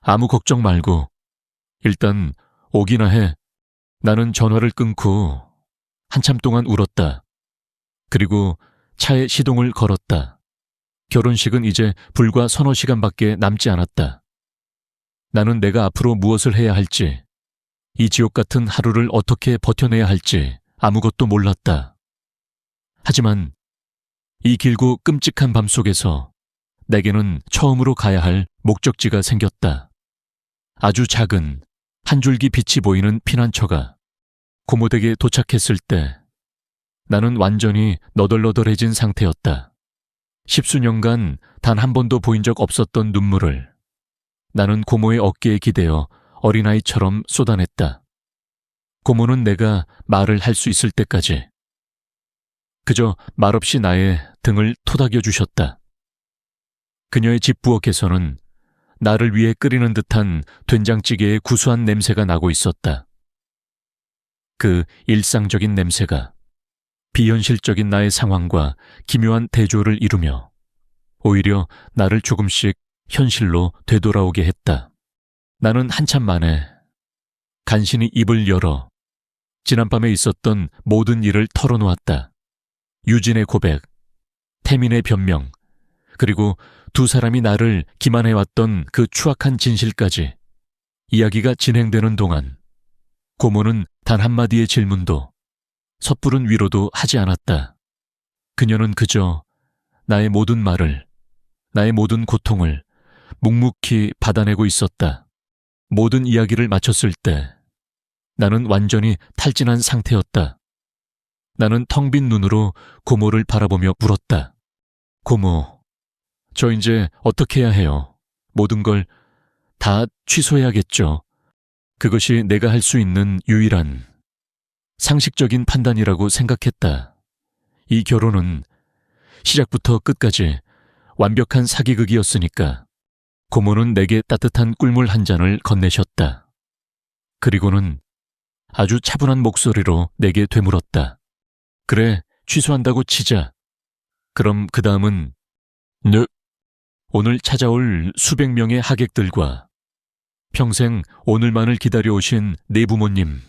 아무 걱정 말고. 일단 오기나 해. 나는 전화를 끊고 한참 동안 울었다. 그리고 차에 시동을 걸었다. 결혼식은 이제 불과 서너 시간밖에 남지 않았다. 나는 내가 앞으로 무엇을 해야 할지, 이 지옥 같은 하루를 어떻게 버텨내야 할지 아무것도 몰랐다. 하지만 이 길고 끔찍한 밤 속에서 내게는 처음으로 가야 할 목적지가 생겼다. 아주 작은 한 줄기 빛이 보이는 피난처가 고모댁에 도착했을 때 나는 완전히 너덜너덜해진 상태였다. 십수년간 단 한 번도 보인 적 없었던 눈물을 나는 고모의 어깨에 기대어 어린아이처럼 쏟아냈다. 고모는 내가 말을 할 수 있을 때까지 그저 말없이 나의 등을 토닥여 주셨다. 그녀의 집 부엌에서는 나를 위해 끓이는 듯한 된장찌개의 구수한 냄새가 나고 있었다. 그 일상적인 냄새가 비현실적인 나의 상황과 기묘한 대조를 이루며 오히려 나를 조금씩 현실로 되돌아오게 했다. 나는 한참 만에 간신히 입을 열어 지난밤에 있었던 모든 일을 털어놓았다. 유진의 고백, 태민의 변명, 그리고 두 사람이 나를 기만해왔던 그 추악한 진실까지. 이야기가 진행되는 동안 고모는 단 한마디의 질문도 섣부른 위로도 하지 않았다. 그녀는 그저 나의 모든 말을, 나의 모든 고통을 묵묵히 받아내고 있었다. 모든 이야기를 마쳤을 때 나는 완전히 탈진한 상태였다. 나는 텅 빈 눈으로 고모를 바라보며 물었다. 고모, 저 이제 어떻게 해야 해요? 모든 걸 다 취소해야겠죠. 그것이 내가 할 수 있는 유일한 상식적인 판단이라고 생각했다. 이 결혼은 시작부터 끝까지 완벽한 사기극이었으니까. 고모는 내게 따뜻한 꿀물 한 잔을 건네셨다. 그리고는 아주 차분한 목소리로 내게 되물었다. 그래, 취소한다고 치자. 그럼 그 다음은 네. 오늘 찾아올 수백 명의 하객들과 평생 오늘만을 기다려오신 네 부모님,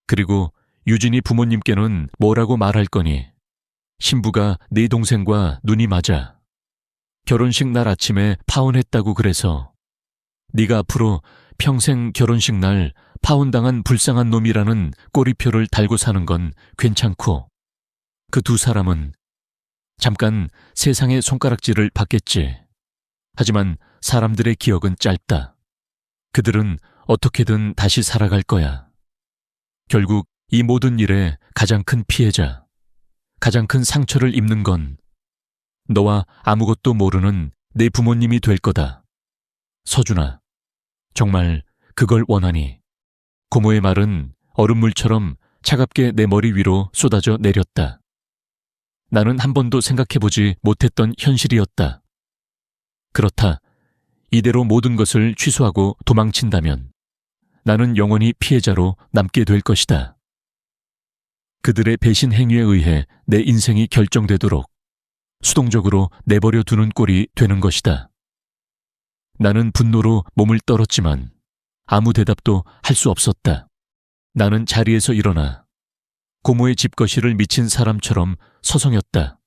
그리고 유진이 부모님께는 뭐라고 말할 거니? 신부가 네 동생과 눈이 맞아 결혼식 날 아침에 파혼했다고 그래서 네가 앞으로 평생 결혼식 날 파혼당한 불쌍한 놈이라는 꼬리표를 달고 사는 건 괜찮고 그 두 사람은 잠깐 세상의 손가락질을 받겠지. 하지만 사람들의 기억은 짧다. 그들은 어떻게든 다시 살아갈 거야. 결국 이 모든 일의 가장 큰 피해자, 가장 큰 상처를 입는 건 너와 아무것도 모르는 내 부모님이 될 거다. 서준아, 정말 그걸 원하니? 고모의 말은 얼음물처럼 차갑게 내 머리 위로 쏟아져 내렸다. 나는 한 번도 생각해보지 못했던 현실이었다. 그렇다. 이대로 모든 것을 취소하고 도망친다면 나는 영원히 피해자로 남게 될 것이다. 그들의 배신 행위에 의해 내 인생이 결정되도록 수동적으로 내버려 두는 꼴이 되는 것이다. 나는 분노로 몸을 떨었지만 아무 대답도 할 수 없었다. 나는 자리에서 일어나 고모의 집거실을 미친 사람처럼 서성였다.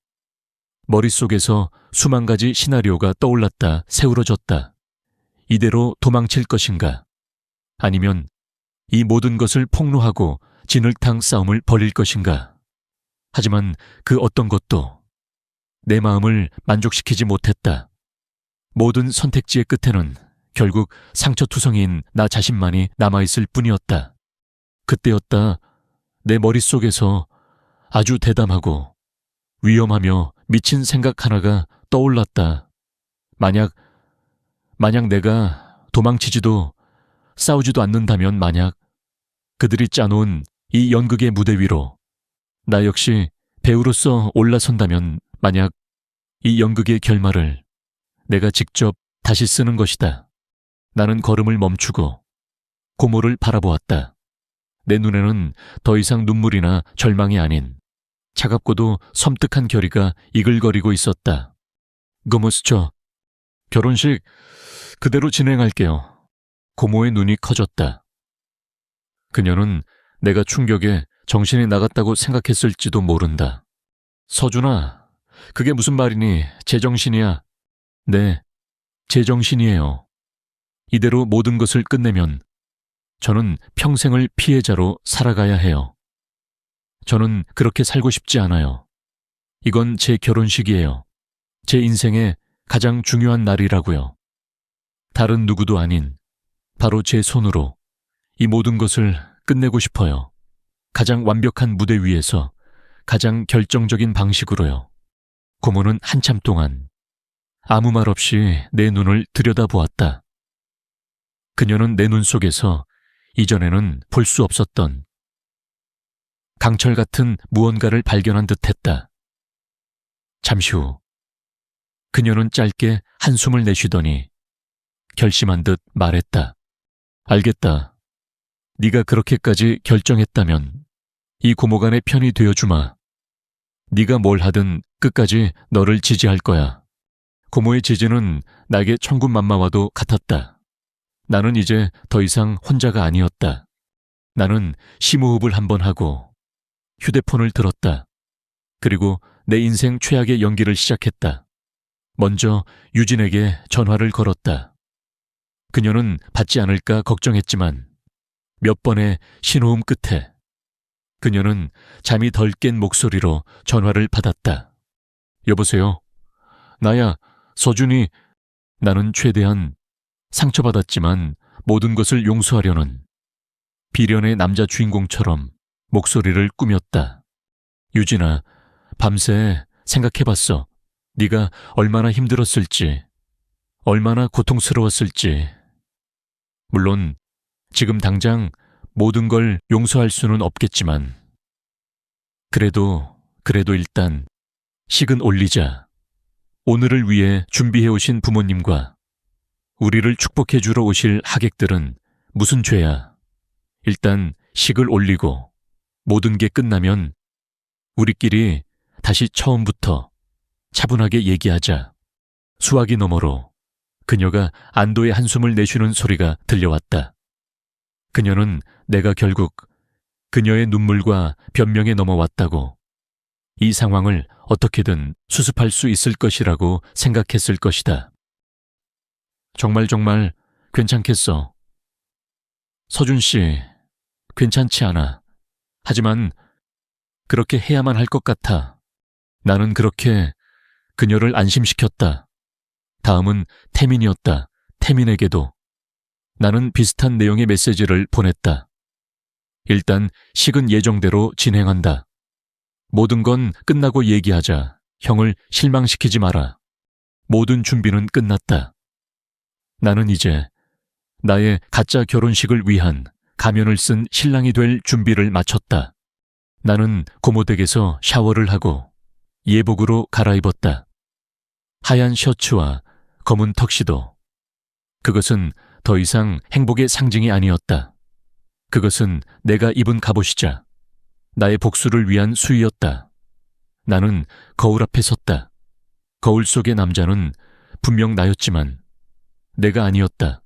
머릿속에서 수만 가지 시나리오가 떠올랐다 세우러졌다. 이대로 도망칠 것인가? 아니면 이 모든 것을 폭로하고 진흙탕 싸움을 벌일 것인가? 하지만 그 어떤 것도 내 마음을 만족시키지 못했다. 모든 선택지의 끝에는 결국 상처투성이인 나 자신만이 남아있을 뿐이었다. 그때였다. 내 머릿속에서 아주 대담하고 위험하며 미친 생각 하나가 떠올랐다. 만약 내가 도망치지도 싸우지도 않는다면, 만약 그들이 짜놓은 이 연극의 무대 위로 나 역시 배우로서 올라선다면, 만약 이 연극의 결말을 내가 직접 다시 쓰는 것이다. 나는 걸음을 멈추고 고모를 바라보았다. 내 눈에는 더 이상 눈물이나 절망이 아닌 차갑고도 섬뜩한 결의가 이글거리고 있었다. 고모스처, 결혼식 그대로 진행할게요. 고모의 눈이 커졌다. 그녀는 내가 충격에 정신이 나갔다고 생각했을지도 모른다. 서준아, 그게 무슨 말이니? 제정신이야. 네, 제정신이에요. 이대로 모든 것을 끝내면 저는 평생을 피해자로 살아가야 해요. 저는 그렇게 살고 싶지 않아요. 이건 제 결혼식이에요. 제 인생의 가장 중요한 날이라고요. 다른 누구도 아닌 바로 제 손으로 이 모든 것을 끝내고 싶어요. 가장 완벽한 무대 위에서 가장 결정적인 방식으로요. 고모는 한참 동안 아무 말 없이 내 눈을 들여다보았다. 그녀는 내 눈 속에서 이전에는 볼 수 없었던 강철 같은 무언가를 발견한 듯했다. 잠시 후 그녀는 짧게 한숨을 내쉬더니 결심한 듯 말했다. 알겠다. 네가 그렇게까지 결정했다면 이 고모가 내 편이 되어주마. 네가 뭘 하든 끝까지 너를 지지할 거야. 고모의 지지는 나에게 천군만마와도 같았다. 나는 이제 더 이상 혼자가 아니었다. 나는 심호흡을 한번 하고 휴대폰을 들었다. 그리고 내 인생 최악의 연기를 시작했다. 먼저 유진에게 전화를 걸었다. 그녀는 받지 않을까 걱정했지만 몇 번의 신호음 끝에 그녀는 잠이 덜 깬 목소리로 전화를 받았다. 여보세요? 나야, 서준이. 나는 최대한 상처받았지만 모든 것을 용서하려는 비련의 남자 주인공처럼 목소리를 꾸몄다. 유진아, 밤새 생각해봤어. 네가 얼마나 힘들었을지, 얼마나 고통스러웠을지. 물론 지금 당장 모든 걸 용서할 수는 없겠지만 그래도 일단 식은 올리자. 오늘을 위해 준비해오신 부모님과 우리를 축복해주러 오실 하객들은 무슨 죄야. 일단 식을 올리고 모든 게 끝나면 우리끼리 다시 처음부터 차분하게 얘기하자. 수화기 너머로 그녀가 안도의 한숨을 내쉬는 소리가 들려왔다. 그녀는 내가 결국 그녀의 눈물과 변명에 넘어왔다고, 이 상황을 어떻게든 수습할 수 있을 것이라고 생각했을 것이다. 정말 괜찮겠어. 서준 씨, 괜찮지 않아. 하지만 그렇게 해야만 할 것 같아. 나는 그렇게 그녀를 안심시켰다. 다음은 태민이었다. 태민에게도 나는 비슷한 내용의 메시지를 보냈다. 일단 식은 예정대로 진행한다. 모든 건 끝나고 얘기하자. 형을 실망시키지 마라. 모든 준비는 끝났다. 나는 이제 나의 가짜 결혼식을 위한 가면을 쓴 신랑이 될 준비를 마쳤다. 나는 고모댁에서 샤워를 하고 예복으로 갈아입었다. 하얀 셔츠와 검은 턱시도, 그것은 더 이상 행복의 상징이 아니었다. 그것은 내가 입은 갑옷이자 나의 복수를 위한 수의였다. 나는 거울 앞에 섰다. 거울 속의 남자는 분명 나였지만 내가 아니었다.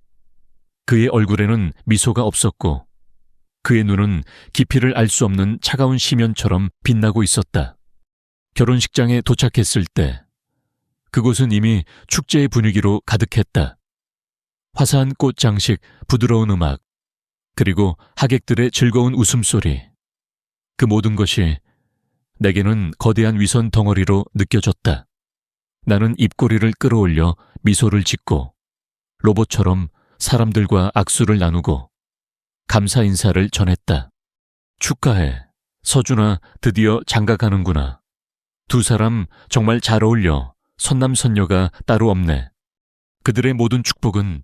그의 얼굴에는 미소가 없었고 그의 눈은 깊이를 알 수 없는 차가운 심연처럼 빛나고 있었다. 결혼식장에 도착했을 때 그곳은 이미 축제의 분위기로 가득했다. 화사한 꽃 장식, 부드러운 음악, 그리고 하객들의 즐거운 웃음소리. 그 모든 것이 내게는 거대한 위선 덩어리로 느껴졌다. 나는 입꼬리를 끌어올려 미소를 짓고 로봇처럼 사람들과 악수를 나누고 감사 인사를 전했다. 축하해. 서준아, 드디어 장가가는구나. 두 사람 정말 잘 어울려. 선남선녀가 따로 없네. 그들의 모든 축복은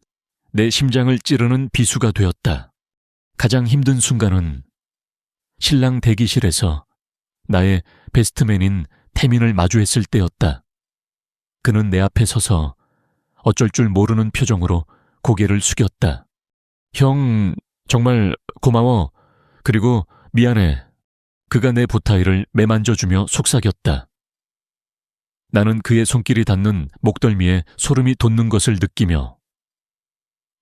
내 심장을 찌르는 비수가 되었다. 가장 힘든 순간은 신랑 대기실에서 나의 베스트맨인 태민을 마주했을 때였다. 그는 내 앞에 서서 어쩔 줄 모르는 표정으로 고개를 숙였다. 형, 정말 고마워. 그리고 미안해. 그가 내 보타이를 매만져주며 속삭였다. 나는 그의 손길이 닿는 목덜미에 소름이 돋는 것을 느끼며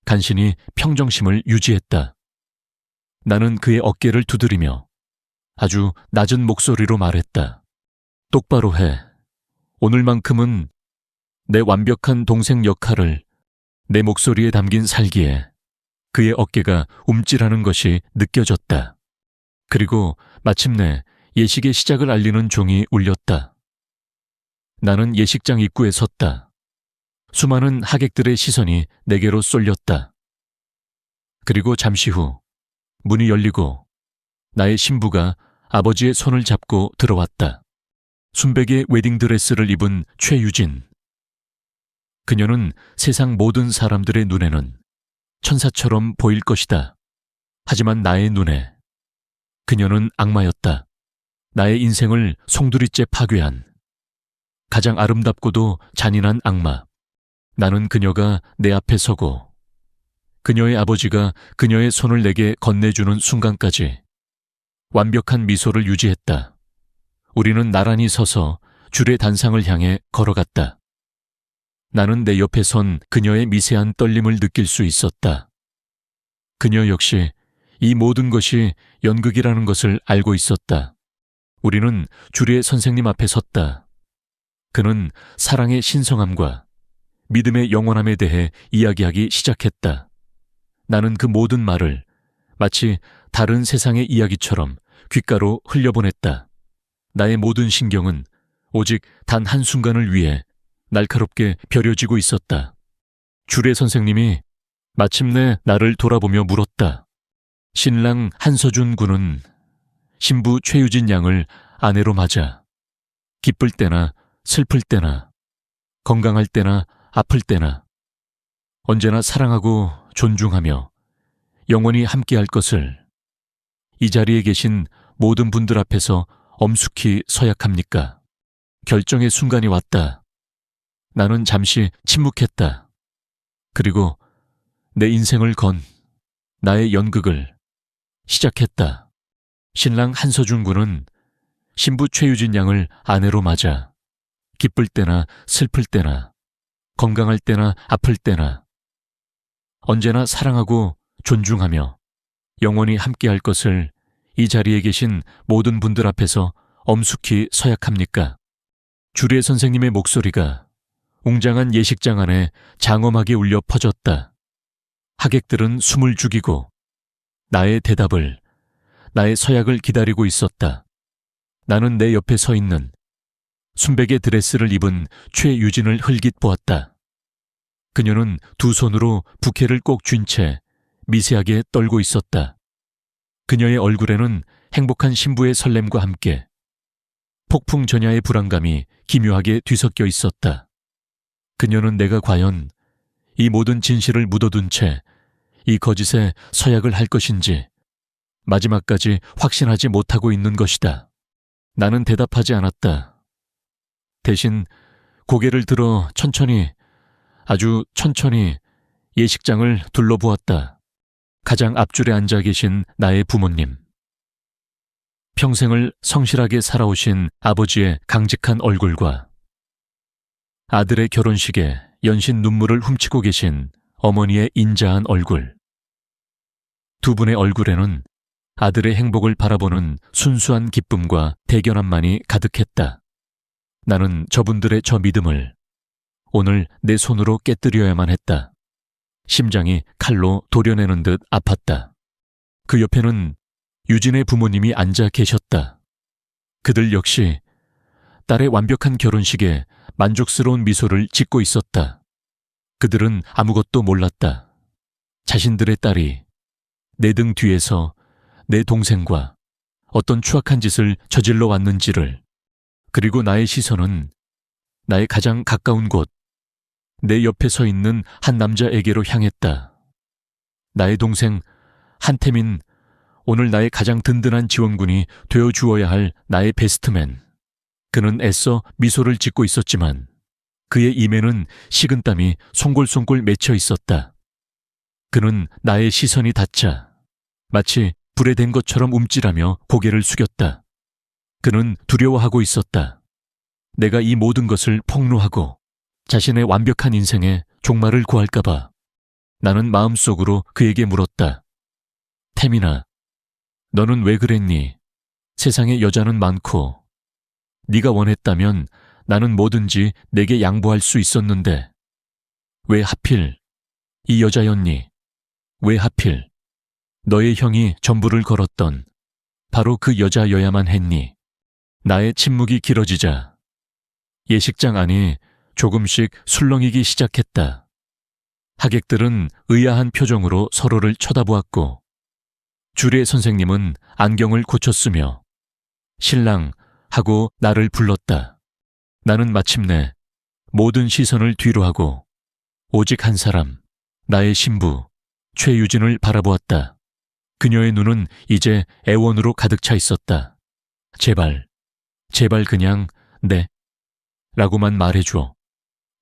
간신히 평정심을 유지했다. 나는 그의 어깨를 두드리며 아주 낮은 목소리로 말했다. 똑바로 해. 오늘만큼은 내 완벽한 동생 역할을 내 목소리에 담긴 살기에 그의 어깨가 움찔하는 것이 느껴졌다. 그리고 마침내 예식의 시작을 알리는 종이 울렸다. 나는 예식장 입구에 섰다. 수많은 하객들의 시선이 내게로 쏠렸다. 그리고 잠시 후 문이 열리고 나의 신부가 아버지의 손을 잡고 들어왔다. 순백의 웨딩드레스를 입은 최유진. 그녀는 세상 모든 사람들의 눈에는 천사처럼 보일 것이다. 하지만 나의 눈에 그녀는 악마였다. 나의 인생을 송두리째 파괴한 가장 아름답고도 잔인한 악마. 나는 그녀가 내 앞에 서고 그녀의 아버지가 그녀의 손을 내게 건네주는 순간까지 완벽한 미소를 유지했다. 우리는 나란히 서서 줄의 단상을 향해 걸어갔다. 나는 내 옆에 선 그녀의 미세한 떨림을 느낄 수 있었다. 그녀 역시 이 모든 것이 연극이라는 것을 알고 있었다. 우리는 주례 선생님 앞에 섰다. 그는 사랑의 신성함과 믿음의 영원함에 대해 이야기하기 시작했다. 나는 그 모든 말을 마치 다른 세상의 이야기처럼 귓가로 흘려보냈다. 나의 모든 신경은 오직 단 한순간을 위해 날카롭게 벼려지고 있었다. 주례 선생님이 마침내 나를 돌아보며 물었다. 신랑 한서준 군은 신부 최유진 양을 아내로 맞아 기쁠 때나 슬플 때나 건강할 때나 아플 때나 언제나 사랑하고 존중하며 영원히 함께할 것을 이 자리에 계신 모든 분들 앞에서 엄숙히 서약합니까? 결정의 순간이 왔다. 나는 잠시 침묵했다. 그리고 내 인생을 건 나의 연극을 시작했다. 신랑 한서준 군은 신부 최유진 양을 아내로 맞아 기쁠 때나 슬플 때나 건강할 때나 아플 때나 언제나 사랑하고 존중하며 영원히 함께할 것을 이 자리에 계신 모든 분들 앞에서 엄숙히 서약합니까? 주례 선생님의 목소리가 웅장한 예식장 안에 장엄하게 울려 퍼졌다. 하객들은 숨을 죽이고 나의 대답을, 나의 서약을 기다리고 있었다. 나는 내 옆에 서 있는 순백의 드레스를 입은 최유진을 흘깃 보았다. 그녀는 두 손으로 부케를 꼭 쥔 채 미세하게 떨고 있었다. 그녀의 얼굴에는 행복한 신부의 설렘과 함께 폭풍 전야의 불안감이 기묘하게 뒤섞여 있었다. 그녀는 내가 과연 이 모든 진실을 묻어둔 채 이 거짓에 서약을 할 것인지 마지막까지 확신하지 못하고 있는 것이다. 나는 대답하지 않았다. 대신 고개를 들어 천천히, 아주 천천히 예식장을 둘러보았다. 가장 앞줄에 앉아 계신 나의 부모님. 평생을 성실하게 살아오신 아버지의 강직한 얼굴과 아들의 결혼식에 연신 눈물을 훔치고 계신 어머니의 인자한 얼굴. 두 분의 얼굴에는 아들의 행복을 바라보는 순수한 기쁨과 대견함만이 가득했다. 나는 저분들의 저 믿음을 오늘 내 손으로 깨뜨려야만 했다. 심장이 칼로 도려내는 듯 아팠다. 그 옆에는 유진의 부모님이 앉아 계셨다. 그들 역시 딸의 완벽한 결혼식에 만족스러운 미소를 짓고 있었다. 그들은 아무것도 몰랐다. 자신들의 딸이 내 등 뒤에서 내 동생과 어떤 추악한 짓을 저질러 왔는지를, 그리고 나의 시선은 나의 가장 가까운 곳, 내 옆에 서 있는 한 남자에게로 향했다. 나의 동생 한태민, 오늘 나의 가장 든든한 지원군이 되어주어야 할 나의 베스트맨. 그는 애써 미소를 짓고 있었지만 그의 입에는 식은땀이 송골송골 맺혀 있었다. 그는 나의 시선이 닿자 마치 불에 댄 것처럼 움찔하며 고개를 숙였다. 그는 두려워하고 있었다. 내가 이 모든 것을 폭로하고 자신의 완벽한 인생에 종말을 구할까봐. 나는 마음속으로 그에게 물었다. 태민아, 너는 왜 그랬니? 세상에 여자는 많고 네가 원했다면 나는 뭐든지 내게 양보할 수 있었는데 왜 하필 이 여자였니? 왜 하필 너의 형이 전부를 걸었던 바로 그 여자여야만 했니? 나의 침묵이 길어지자 예식장 안이 조금씩 술렁이기 시작했다. 하객들은 의아한 표정으로 서로를 쳐다보았고 주례 선생님은 안경을 고쳤으며 신랑 하고 나를 불렀다. 나는 마침내 모든 시선을 뒤로 하고 오직 한 사람, 나의 신부 최유진을 바라보았다. 그녀의 눈은 이제 애원으로 가득 차 있었다. 제발, 제발 그냥 네 라고만 말해줘.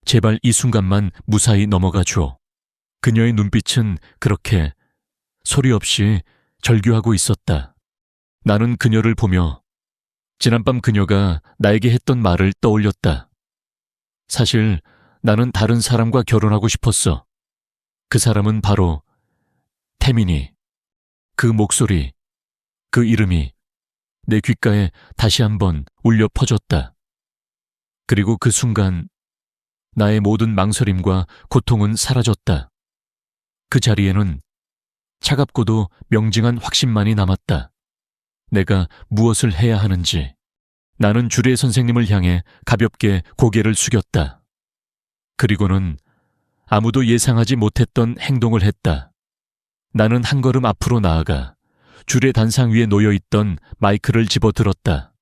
제발 이 순간만 무사히 넘어가줘. 그녀의 눈빛은 그렇게 소리 없이 절규하고 있었다. 나는 그녀를 보며 지난밤 그녀가 나에게 했던 말을 떠올렸다. 사실 나는 다른 사람과 결혼하고 싶었어. 그 사람은 바로 태민이. 그 목소리, 그 이름이 내 귓가에 다시 한번 울려 퍼졌다. 그리고 그 순간 나의 모든 망설임과 고통은 사라졌다. 그 자리에는 차갑고도 명징한 확신만이 남았다. 내가 무엇을 해야 하는지. 나는 주례 선생님을 향해 가볍게 고개를 숙였다. 그리고는 아무도 예상하지 못했던 행동을 했다. 나는 한 걸음 앞으로 나아가 주례 단상 위에 놓여있던 마이크를 집어들었다.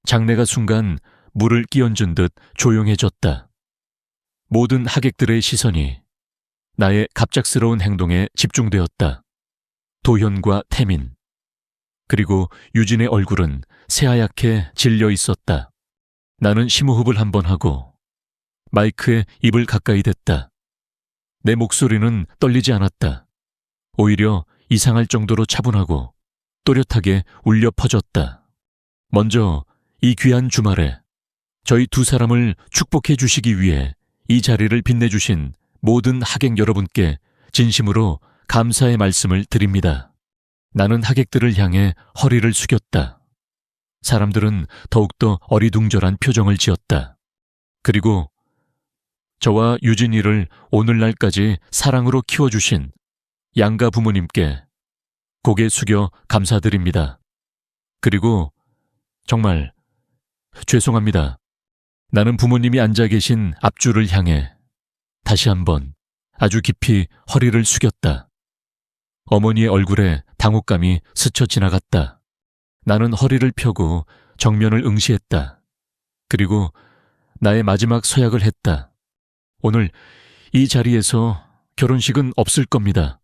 장내가 순간 물을 끼얹은 듯 조용해졌다. 모든 하객들의 시선이 나의 갑작스러운 행동에 집중되었다. 도현과 태민, 그리고 유진의 얼굴은 새하얗게 질려 있었다. 나는 심호흡을 한번 하고 마이크에 입을 가까이 댔다. 내 목소리는 떨리지 않았다. 오히려 이상할 정도로 차분하고 또렷하게 울려 퍼졌다. 먼저 이 귀한 주말에 저희 두 사람을 축복해 주시기 위해 이 자리를 빛내주신 모든 하객 여러분께 진심으로 감사의 말씀을 드립니다. 나는 하객들을 향해 허리를 숙였다. 사람들은 더욱더 어리둥절한 표정을 지었다. 그리고 저와 유진이를 오늘날까지 사랑으로 키워주신 양가 부모님께 고개 숙여 감사드립니다. 그리고 정말 죄송합니다. 나는 부모님이 앉아 계신 앞줄을 향해 다시 한번 아주 깊이 허리를 숙였다. 어머니의 얼굴에 당혹감이 스쳐 지나갔다. 나는 허리를 펴고 정면을 응시했다. 그리고 나의 마지막 서약을 했다. 오늘 이 자리에서 결혼식은 없을 겁니다.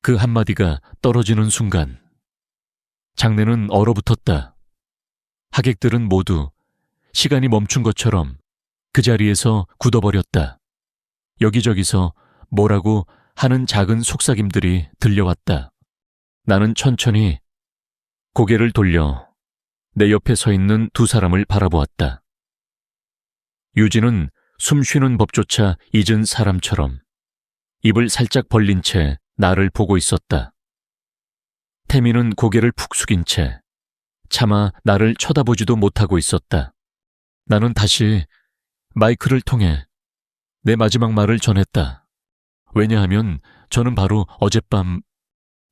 그 한마디가 떨어지는 순간 장내는 얼어붙었다. 하객들은 모두 시간이 멈춘 것처럼 그 자리에서 굳어버렸다. 여기저기서 뭐라고 하는 작은 속삭임들이 들려왔다. 나는 천천히 고개를 돌려 내 옆에 서 있는 두 사람을 바라보았다. 유진은 숨 쉬는 법조차 잊은 사람처럼 입을 살짝 벌린 채 나를 보고 있었다. 태미는 고개를 푹 숙인 채 차마 나를 쳐다보지도 못하고 있었다. 나는 다시 마이크를 통해 내 마지막 말을 전했다. 왜냐하면 저는 바로 어젯밤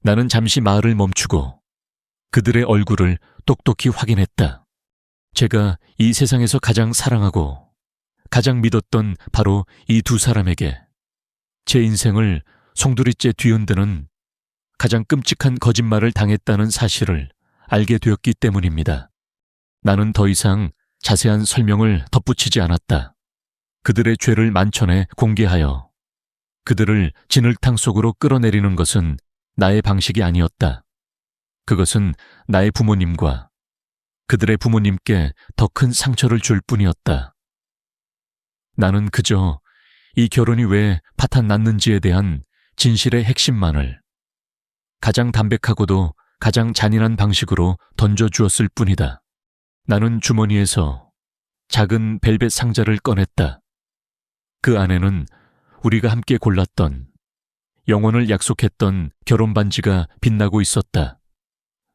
나는 잠시 말을 멈추고 그들의 얼굴을 똑똑히 확인했다. 제가 이 세상에서 가장 사랑하고 가장 믿었던 바로 이 두 사람에게 제 인생을 송두리째 뒤흔드는 가장 끔찍한 거짓말을 당했다는 사실을 알게 되었기 때문입니다. 나는 더 이상 자세한 설명을 덧붙이지 않았다. 그들의 죄를 만천에 공개하여 그들을 진흙탕 속으로 끌어내리는 것은 나의 방식이 아니었다. 그것은 나의 부모님과 그들의 부모님께 더 큰 상처를 줄 뿐이었다. 나는 그저 이 결혼이 왜 파탄 났는지에 대한 진실의 핵심만을 가장 담백하고도 가장 잔인한 방식으로 던져주었을 뿐이다. 나는 주머니에서 작은 벨벳 상자를 꺼냈다. 그 안에는 우리가 함께 골랐던 영혼을 약속했던 결혼 반지가 빛나고 있었다.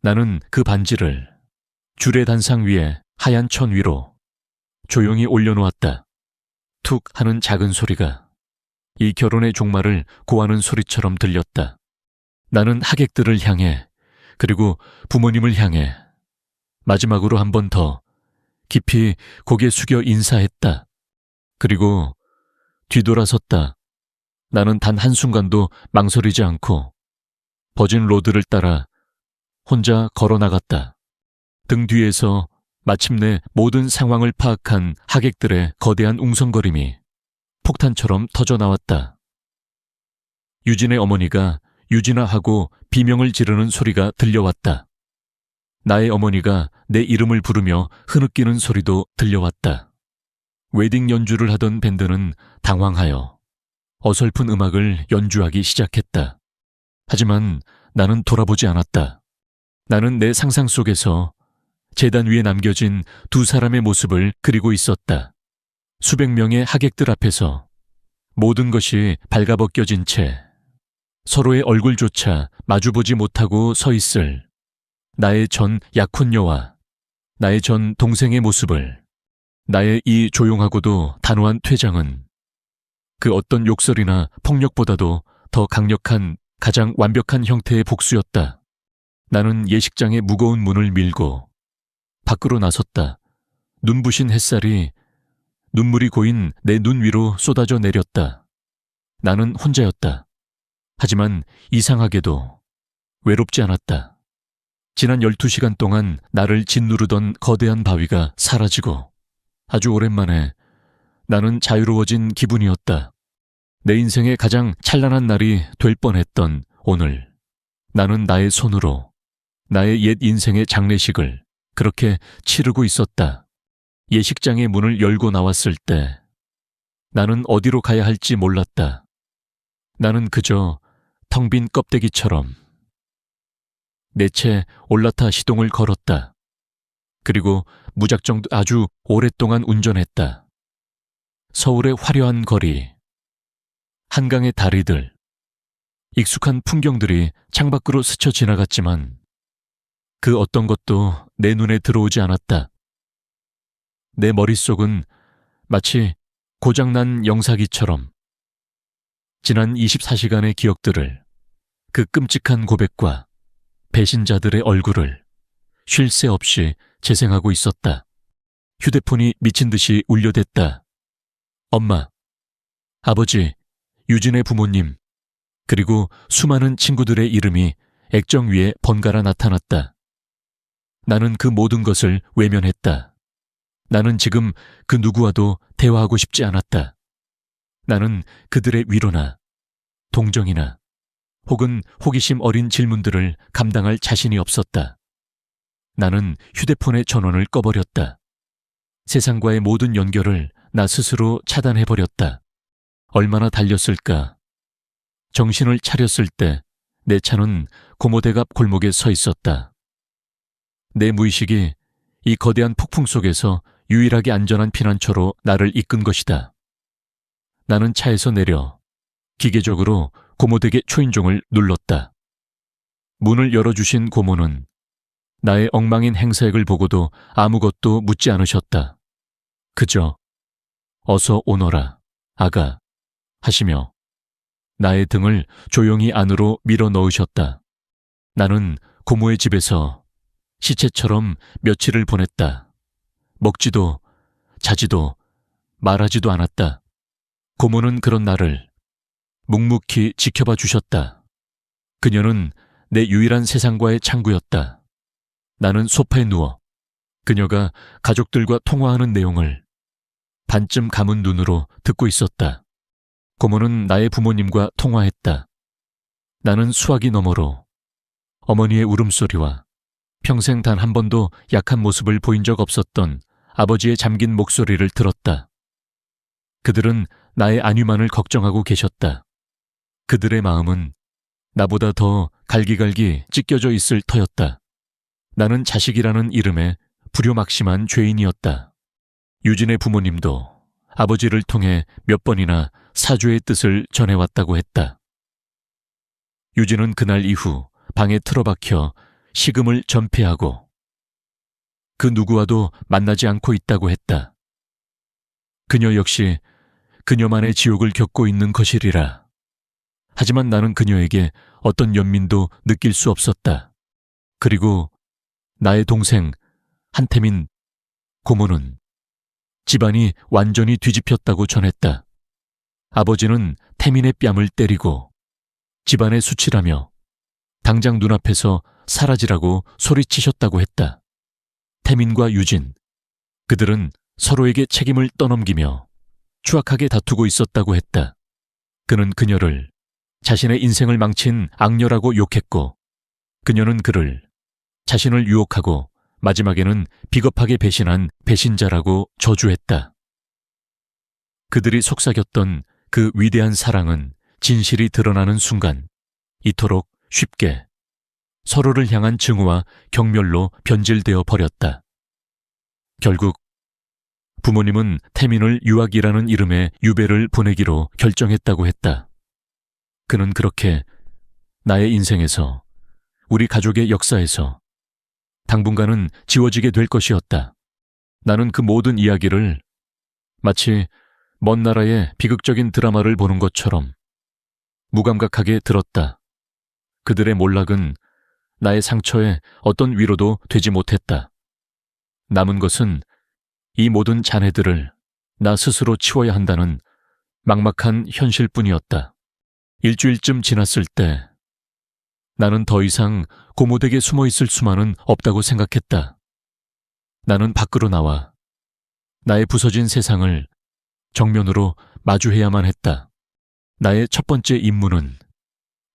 나는 그 반지를 주례 단상 위에 하얀 천 위로 조용히 올려놓았다. 툭 하는 작은 소리가 이 결혼의 종말을 고하는 소리처럼 들렸다. 나는 하객들을 향해 그리고 부모님을 향해 마지막으로 한 번 더 깊이 고개 숙여 인사했다. 그리고 뒤돌아섰다. 나는 단 한순간도 망설이지 않고 버진 로드를 따라 혼자 걸어 나갔다. 등 뒤에서 마침내 모든 상황을 파악한 하객들의 거대한 웅성거림이 폭탄처럼 터져 나왔다. 유진의 어머니가 유진아 하고 비명을 지르는 소리가 들려왔다. 나의 어머니가 내 이름을 부르며 흐느끼는 소리도 들려왔다. 웨딩 연주를 하던 밴드는 당황하여 어설픈 음악을 연주하기 시작했다. 하지만 나는 돌아보지 않았다. 나는 내 상상 속에서 제단 위에 남겨진 두 사람의 모습을 그리고 있었다. 수백 명의 하객들 앞에서 모든 것이 발가벗겨진 채 서로의 얼굴조차 마주보지 못하고 서 있을 나의 전 약혼녀와 나의 전 동생의 모습을 나의 이 조용하고도 단호한 퇴장은 그 어떤 욕설이나 폭력보다도 더 강력한 가장 완벽한 형태의 복수였다. 나는 예식장의 무거운 문을 밀고 밖으로 나섰다. 눈부신 햇살이 눈물이 고인 내 눈 위로 쏟아져 내렸다. 나는 혼자였다. 하지만 이상하게도 외롭지 않았다. 지난 12시간 동안 나를 짓누르던 거대한 바위가 사라지고 아주 오랜만에 나는 자유로워진 기분이었다. 내 인생의 가장 찬란한 날이 될 뻔했던 오늘, 나는 나의 손으로 나의 옛 인생의 장례식을 그렇게 치르고 있었다. 예식장의 문을 열고 나왔을 때 나는 어디로 가야 할지 몰랐다. 나는 그저 텅 빈 껍데기처럼 내 채 올라타 시동을 걸었다. 그리고 무작정 아주 오랫동안 운전했다. 서울의 화려한 거리, 한강의 다리들, 익숙한 풍경들이 창밖으로 스쳐 지나갔지만 그 어떤 것도 내 눈에 들어오지 않았다. 내 머릿속은 마치 고장난 영사기처럼 지난 24시간의 기억들을, 그 끔찍한 고백과 배신자들의 얼굴을 쉴 새 없이 재생하고 있었다. 휴대폰이 미친 듯이 울려댔다. 엄마, 아버지, 유진의 부모님, 그리고 수많은 친구들의 이름이 액정 위에 번갈아 나타났다. 나는 그 모든 것을 외면했다. 나는 지금 그 누구와도 대화하고 싶지 않았다. 나는 그들의 위로나 동정이나 혹은 호기심 어린 질문들을 감당할 자신이 없었다. 나는 휴대폰의 전원을 꺼버렸다. 세상과의 모든 연결을 나 스스로 차단해버렸다. 얼마나 달렸을까? 정신을 차렸을 때 내 차는 고모댁 앞 골목에 서 있었다. 내 무의식이 이 거대한 폭풍 속에서 유일하게 안전한 피난처로 나를 이끈 것이다. 나는 차에서 내려 기계적으로 고모댁의 초인종을 눌렀다. 문을 열어주신 고모는 나의 엉망인 행사액을 보고도 아무것도 묻지 않으셨다. 그저 어서 오너라, 아가 하시며 나의 등을 조용히 안으로 밀어 넣으셨다. 나는 고모의 집에서 시체처럼 며칠을 보냈다. 먹지도 자지도 말하지도 않았다. 고모는 그런 나를 묵묵히 지켜봐 주셨다. 그녀는 내 유일한 세상과의 창구였다. 나는 소파에 누워 그녀가 가족들과 통화하는 내용을 반쯤 감은 눈으로 듣고 있었다. 고모는 나의 부모님과 통화했다. 나는 수화기 너머로 어머니의 울음소리와 평생 단 한 번도 약한 모습을 보인 적 없었던 아버지의 잠긴 목소리를 들었다. 그들은 나의 안위만을 걱정하고 계셨다. 그들의 마음은 나보다 더 갈기갈기 찢겨져 있을 터였다. 나는 자식이라는 이름에 불효막심한 죄인이었다. 유진의 부모님도 아버지를 통해 몇 번이나 사죄의 뜻을 전해왔다고 했다. 유진은 그날 이후 방에 틀어박혀 식음을 전폐하고 그 누구와도 만나지 않고 있다고 했다. 그녀 역시 그녀만의 지옥을 겪고 있는 것이리라. 하지만 나는 그녀에게 어떤 연민도 느낄 수 없었다. 그리고 나의 동생 한태민 고모는 집안이 완전히 뒤집혔다고 전했다. 아버지는 태민의 뺨을 때리고 집안에 수치라며 당장 눈앞에서 사라지라고 소리치셨다고 했다. 태민과 유진, 그들은 서로에게 책임을 떠넘기며 추악하게 다투고 있었다고 했다. 그는 그녀를 자신의 인생을 망친 악녀라고 욕했고 그녀는 그를 자신을 유혹하고 마지막에는 비겁하게 배신한 배신자라고 저주했다. 그들이 속삭였던 그 위대한 사랑은 진실이 드러나는 순간 이토록 쉽게 서로를 향한 증오와 경멸로 변질되어 버렸다. 결국 부모님은 태민을 유학이라는 이름의 유배를 보내기로 결정했다고 했다. 그는 그렇게 나의 인생에서, 우리 가족의 역사에서 당분간은 지워지게 될 것이었다. 나는 그 모든 이야기를 마치 먼 나라의 비극적인 드라마를 보는 것처럼 무감각하게 들었다. 그들의 몰락은 나의 상처에 어떤 위로도 되지 못했다. 남은 것은 이 모든 잔해들을 나 스스로 치워야 한다는 막막한 현실뿐이었다. 일주일쯤 지났을 때 나는 더 이상 고모댁에 숨어 있을 수만은 없다고 생각했다. 나는 밖으로 나와 나의 부서진 세상을 정면으로 마주해야만 했다. 나의 첫 번째 임무는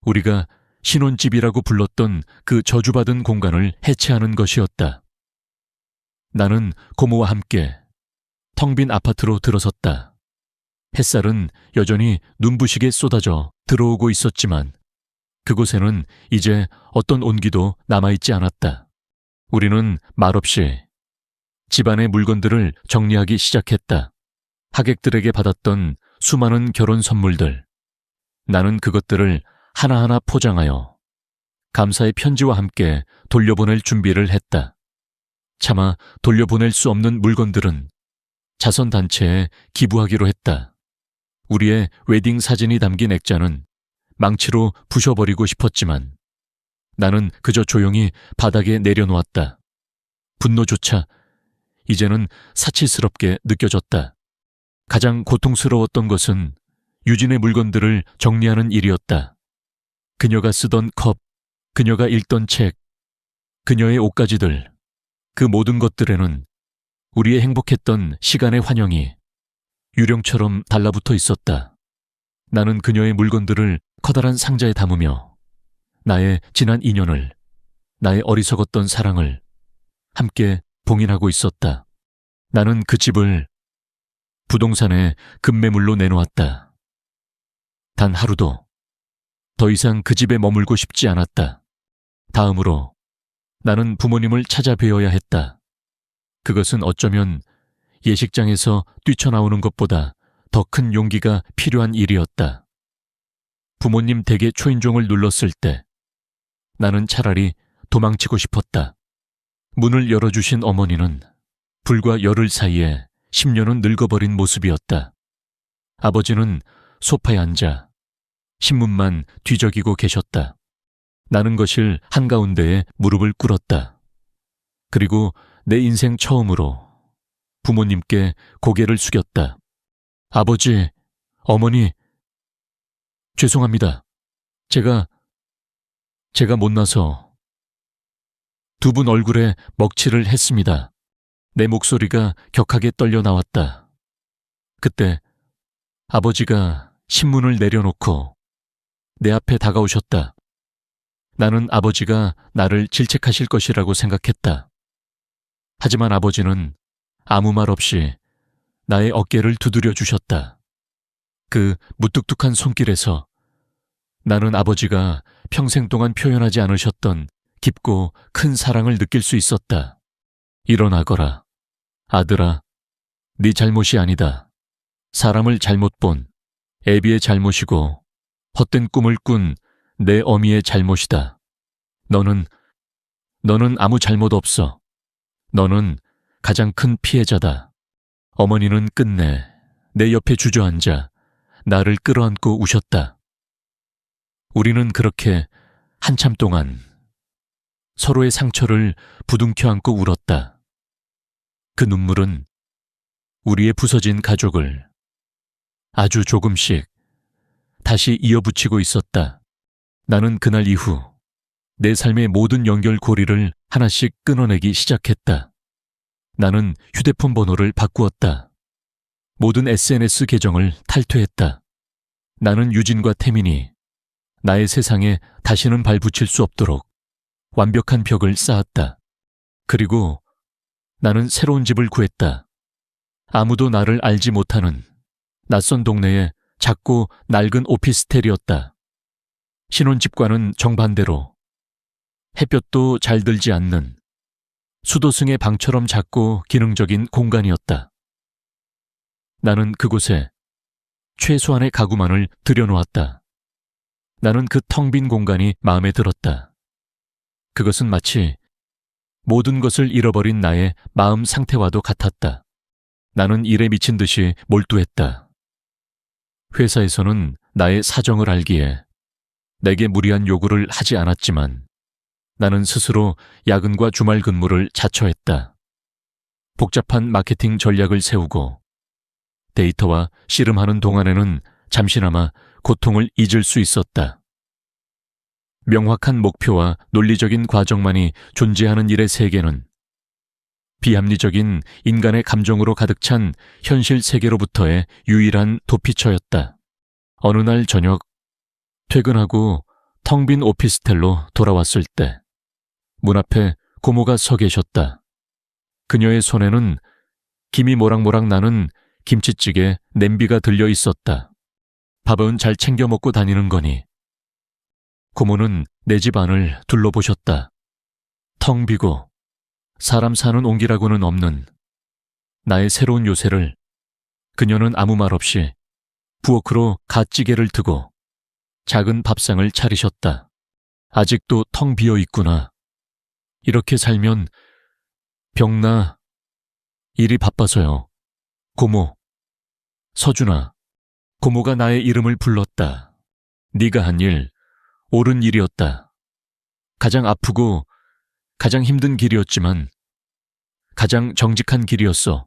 우리가 신혼집이라고 불렀던 그 저주받은 공간을 해체하는 것이었다. 나는 고모와 함께 텅 빈 아파트로 들어섰다. 햇살은 여전히 눈부시게 쏟아져 들어오고 있었지만 그곳에는 이제 어떤 온기도 남아있지 않았다. 우리는 말없이 집안의 물건들을 정리하기 시작했다. 하객들에게 받았던 수많은 결혼 선물들. 나는 그것들을 하나하나 포장하여 감사의 편지와 함께 돌려보낼 준비를 했다. 차마 돌려보낼 수 없는 물건들은 자선단체에 기부하기로 했다. 우리의 웨딩 사진이 담긴 액자는 망치로 부셔버리고 싶었지만 나는 그저 조용히 바닥에 내려놓았다. 분노조차 이제는 사치스럽게 느껴졌다. 가장 고통스러웠던 것은 유진의 물건들을 정리하는 일이었다. 그녀가 쓰던 컵, 그녀가 읽던 책, 그녀의 옷가지들, 그 모든 것들에는 우리의 행복했던 시간의 환영이 유령처럼 달라붙어 있었다. 나는 그녀의 물건들을 커다란 상자에 담으며 나의 지난 인연을, 나의 어리석었던 사랑을 함께 봉인하고 있었다. 나는 그 집을 부동산에 급매물로 내놓았다. 단 하루도 더 이상 그 집에 머물고 싶지 않았다. 다음으로 나는 부모님을 찾아뵈어야 했다. 그것은 어쩌면 예식장에서 뛰쳐나오는 것보다 더 큰 용기가 필요한 일이었다. 부모님 댁의 초인종을 눌렀을 때 나는 차라리 도망치고 싶었다. 문을 열어주신 어머니는 불과 열흘 사이에 10년은 늙어버린 모습이었다. 아버지는 소파에 앉아 신문만 뒤적이고 계셨다. 나는 거실 한가운데에 무릎을 꿇었다. 그리고 내 인생 처음으로 부모님께 고개를 숙였다. 아버지, 어머니, 죄송합니다. 제가 못나서 두 분 얼굴에 먹칠을 했습니다. 내 목소리가 격하게 떨려 나왔다. 그때 아버지가 신문을 내려놓고 내 앞에 다가오셨다. 나는 아버지가 나를 질책하실 것이라고 생각했다. 하지만 아버지는 아무 말 없이 나의 어깨를 두드려 주셨다. 그 무뚝뚝한 손길에서 나는 아버지가 평생 동안 표현하지 않으셨던 깊고 큰 사랑을 느낄 수 있었다. 일어나거라. 아들아, 네 잘못이 아니다. 사람을 잘못 본 애비의 잘못이고 헛된 꿈을 꾼 내 어미의 잘못이다. 너는 아무 잘못 없어. 너는 가장 큰 피해자다. 어머니는 끝내 내 옆에 주저앉아 나를 끌어안고 우셨다. 우리는 그렇게 한참 동안 서로의 상처를 부둥켜 안고 울었다. 그 눈물은 우리의 부서진 가족을 아주 조금씩 다시 이어붙이고 있었다. 나는 그날 이후 내 삶의 모든 연결고리를 하나씩 끊어내기 시작했다. 나는 휴대폰 번호를 바꾸었다. 모든 SNS 계정을 탈퇴했다. 나는 유진과 태민이 나의 세상에 다시는 발붙일 수 없도록 완벽한 벽을 쌓았다. 그리고 나는 새로운 집을 구했다. 아무도 나를 알지 못하는 낯선 동네의 작고 낡은 오피스텔이었다. 신혼집과는 정반대로 햇볕도 잘 들지 않는 수도승의 방처럼 작고 기능적인 공간이었다. 나는 그곳에 최소한의 가구만을 들여놓았다. 나는 그 텅 빈 공간이 마음에 들었다. 그것은 마치 모든 것을 잃어버린 나의 마음 상태와도 같았다. 나는 일에 미친 듯이 몰두했다. 회사에서는 나의 사정을 알기에 내게 무리한 요구를 하지 않았지만 나는 스스로 야근과 주말 근무를 자처했다. 복잡한 마케팅 전략을 세우고 데이터와 씨름하는 동안에는 잠시나마 고통을 잊을 수 있었다. 명확한 목표와 논리적인 과정만이 존재하는 일의 세계는 비합리적인 인간의 감정으로 가득 찬 현실 세계로부터의 유일한 도피처였다. 어느 날 저녁 퇴근하고 텅 빈 오피스텔로 돌아왔을 때 문 앞에 고모가 서 계셨다. 그녀의 손에는 김이 모락모락 나는 김치찌개 냄비가 들려 있었다. 밥은 잘 챙겨 먹고 다니는 거니? 고모는 내 집 안을 둘러보셨다. 텅 비고 사람 사는 온기라고는 없는 나의 새로운 요새를 그녀는 아무 말 없이 부엌으로 갓찌개를 트고 작은 밥상을 차리셨다. 아직도 텅 비어 있구나. 이렇게 살면 병나. 일이 바빠서요. 고모, 서준아. 고모가 나의 이름을 불렀다. 네가 한 일, 옳은 일이었다. 가장 아프고 가장 힘든 길이었지만 가장 정직한 길이었어.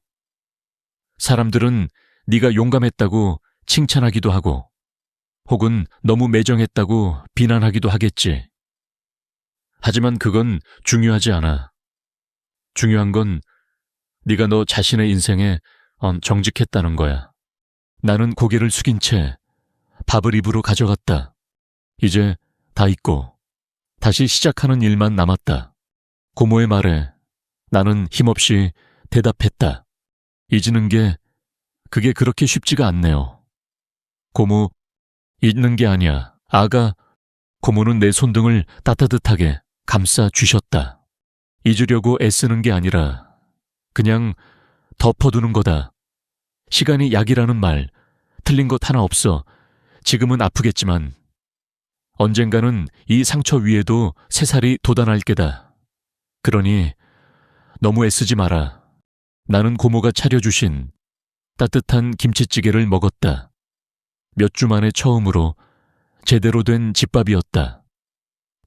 사람들은 네가 용감했다고 칭찬하기도 하고 혹은 너무 매정했다고 비난하기도 하겠지. 하지만 그건 중요하지 않아. 중요한 건 네가 너 자신의 인생에 정직했다는 거야. 나는 고개를 숙인 채 밥을 입으로 가져갔다. 이제 다 잊고 다시 시작하는 일만 남았다. 고모의 말에 나는 힘없이 대답했다. 잊는 게 그게 그렇게 쉽지가 않네요. 고모, 잊는 게 아니야. 아가 고모는 내 손등을 따뜻하게 감싸 주셨다. 잊으려고 애쓰는 게 아니라 그냥 덮어두는 거다. 시간이 약이라는 말 틀린 것 하나 없어. 지금은 아프겠지만 언젠가는 이 상처 위에도 새살이 돋아날 게다. 그러니 너무 애쓰지 마라. 나는 고모가 차려주신 따뜻한 김치찌개를 먹었다. 몇 주 만에 처음으로 제대로 된 집밥이었다.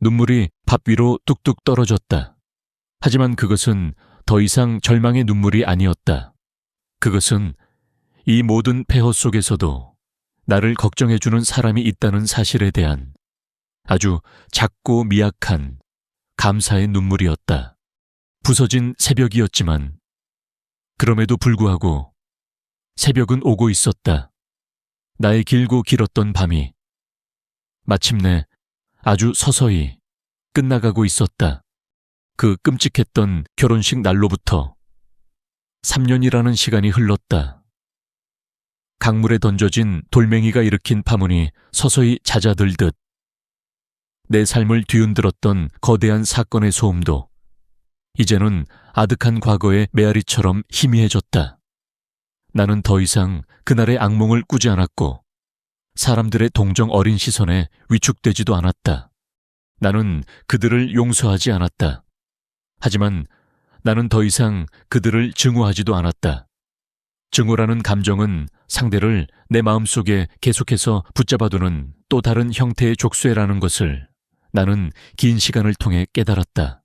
눈물이 밥 위로 뚝뚝 떨어졌다. 하지만 그것은 더 이상 절망의 눈물이 아니었다. 그것은 이 모든 폐허 속에서도 나를 걱정해주는 사람이 있다는 사실에 대한 아주 작고 미약한 감사의 눈물이었다. 부서진 새벽이었지만 그럼에도 불구하고 새벽은 오고 있었다. 나의 길고 길었던 밤이 마침내 아주 서서히 끝나가고 있었다. 그 끔찍했던 결혼식 날로부터 3년이라는 시간이 흘렀다. 강물에 던져진 돌멩이가 일으킨 파문이 서서히 잦아들듯 내 삶을 뒤흔들었던 거대한 사건의 소음도 이제는 아득한 과거의 메아리처럼 희미해졌다. 나는 더 이상 그날의 악몽을 꾸지 않았고 사람들의 동정 어린 시선에 위축되지도 않았다. 나는 그들을 용서하지 않았다. 하지만 나는 더 이상 그들을 증오하지도 않았다. 증오라는 감정은 상대를 내 마음속에 계속해서 붙잡아두는 또 다른 형태의 족쇄라는 것을 나는 긴 시간을 통해 깨달았다.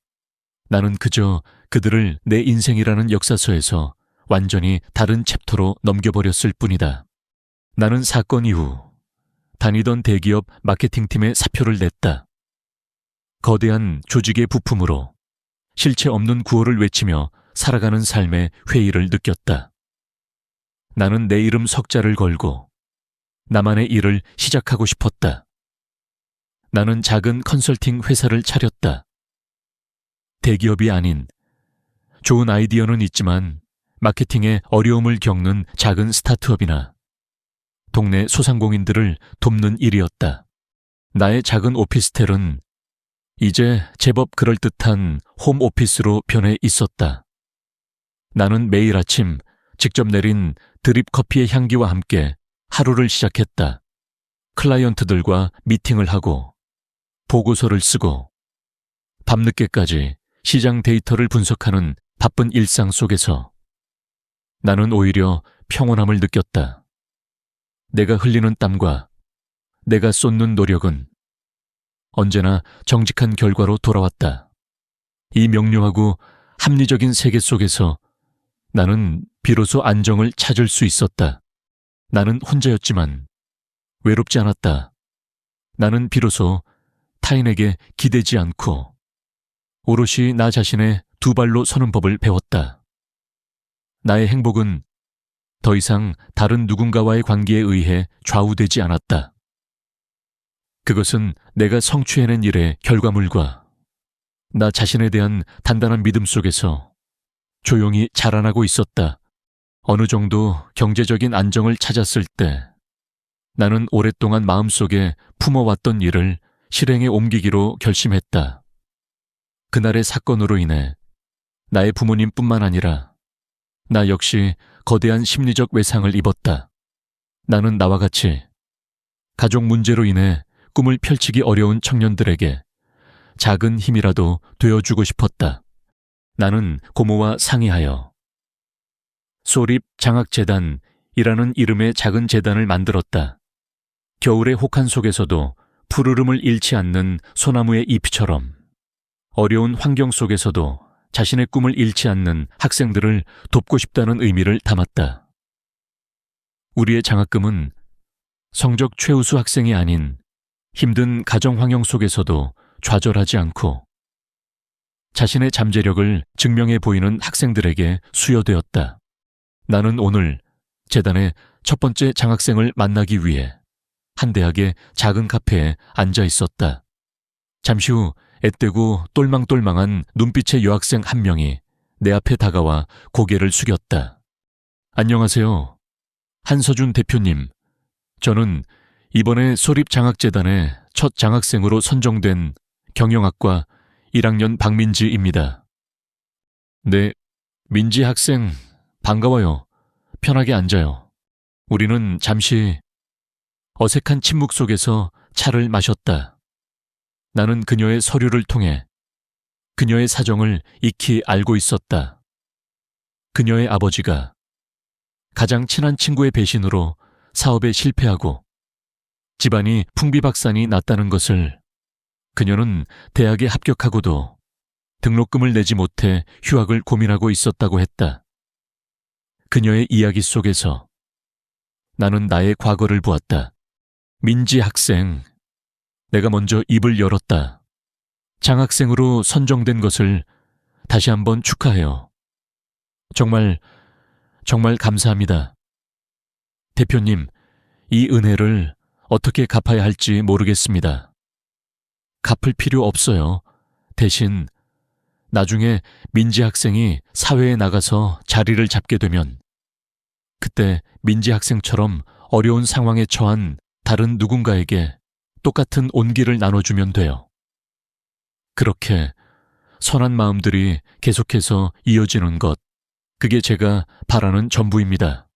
나는 그저 그들을 내 인생이라는 역사서에서 완전히 다른 챕터로 넘겨버렸을 뿐이다. 나는 사건 이후 다니던 대기업 마케팅팀에 사표를 냈다. 거대한 조직의 부품으로 실체 없는 구호를 외치며 살아가는 삶의 회의를 느꼈다. 나는 내 이름 석자를 걸고 나만의 일을 시작하고 싶었다. 나는 작은 컨설팅 회사를 차렸다. 대기업이 아닌 좋은 아이디어는 있지만 마케팅에 어려움을 겪는 작은 스타트업이나 동네 소상공인들을 돕는 일이었다. 나의 작은 오피스텔은 이제 제법 그럴듯한 홈오피스로 변해 있었다. 나는 매일 아침 직접 내린 드립 커피의 향기와 함께 하루를 시작했다. 클라이언트들과 미팅을 하고 보고서를 쓰고 밤늦게까지 시장 데이터를 분석하는 바쁜 일상 속에서 나는 오히려 평온함을 느꼈다. 내가 흘리는 땀과 내가 쏟는 노력은 언제나 정직한 결과로 돌아왔다. 이 명료하고 합리적인 세계 속에서 나는 비로소 안정을 찾을 수 있었다. 나는 혼자였지만 외롭지 않았다. 나는 비로소 타인에게 기대지 않고 오롯이 나 자신의 두 발로 서는 법을 배웠다. 나의 행복은 더 이상 다른 누군가와의 관계에 의해 좌우되지 않았다. 그것은 내가 성취해낸 일의 결과물과 나 자신에 대한 단단한 믿음 속에서 조용히 자라나고 있었다. 어느 정도 경제적인 안정을 찾았을 때 나는 오랫동안 마음속에 품어왔던 일을 실행에 옮기기로 결심했다. 그날의 사건으로 인해 나의 부모님뿐만 아니라 나 역시 거대한 심리적 외상을 입었다. 나는 나와 같이 가족 문제로 인해 꿈을 펼치기 어려운 청년들에게 작은 힘이라도 되어주고 싶었다. 나는 고모와 상의하여 소립 장학재단이라는 이름의 작은 재단을 만들었다. 겨울의 혹한 속에서도 푸르름을 잃지 않는 소나무의 잎처럼 어려운 환경 속에서도 자신의 꿈을 잃지 않는 학생들을 돕고 싶다는 의미를 담았다. 우리의 장학금은 성적 최우수 학생이 아닌 힘든 가정 환경 속에서도 좌절하지 않고 자신의 잠재력을 증명해 보이는 학생들에게 수여되었다. 나는 오늘 재단의 첫 번째 장학생을 만나기 위해 한 대학의 작은 카페에 앉아 있었다. 잠시 후 앳되고 똘망똘망한 눈빛의 여학생 한 명이 내 앞에 다가와 고개를 숙였다. 안녕하세요. 한서준 대표님. 저는 이번에 소립장학재단의 첫 장학생으로 선정된 경영학과 1학년 박민지입니다. 네, 민지 학생 반가워요. 편하게 앉아요. 우리는 잠시 어색한 침묵 속에서 차를 마셨다. 나는 그녀의 서류를 통해 그녀의 사정을 익히 알고 있었다. 그녀의 아버지가 가장 친한 친구의 배신으로 사업에 실패하고 집안이 풍비박산이 났다는 것을, 그녀는 대학에 합격하고도 등록금을 내지 못해 휴학을 고민하고 있었다고 했다. 그녀의 이야기 속에서 나는 나의 과거를 보았다. 민지 학생, 내가 먼저 입을 열었다. 장학생으로 선정된 것을 다시 한번 축하해요. 정말 감사합니다. 대표님, 이 은혜를 어떻게 갚아야 할지 모르겠습니다. 갚을 필요 없어요. 대신 나중에 민지 학생이 사회에 나가서 자리를 잡게 되면 그때 민지 학생처럼 어려운 상황에 처한 다른 누군가에게 똑같은 온기를 나눠주면 돼요. 그렇게 선한 마음들이 계속해서 이어지는 것, 그게 제가 바라는 전부입니다.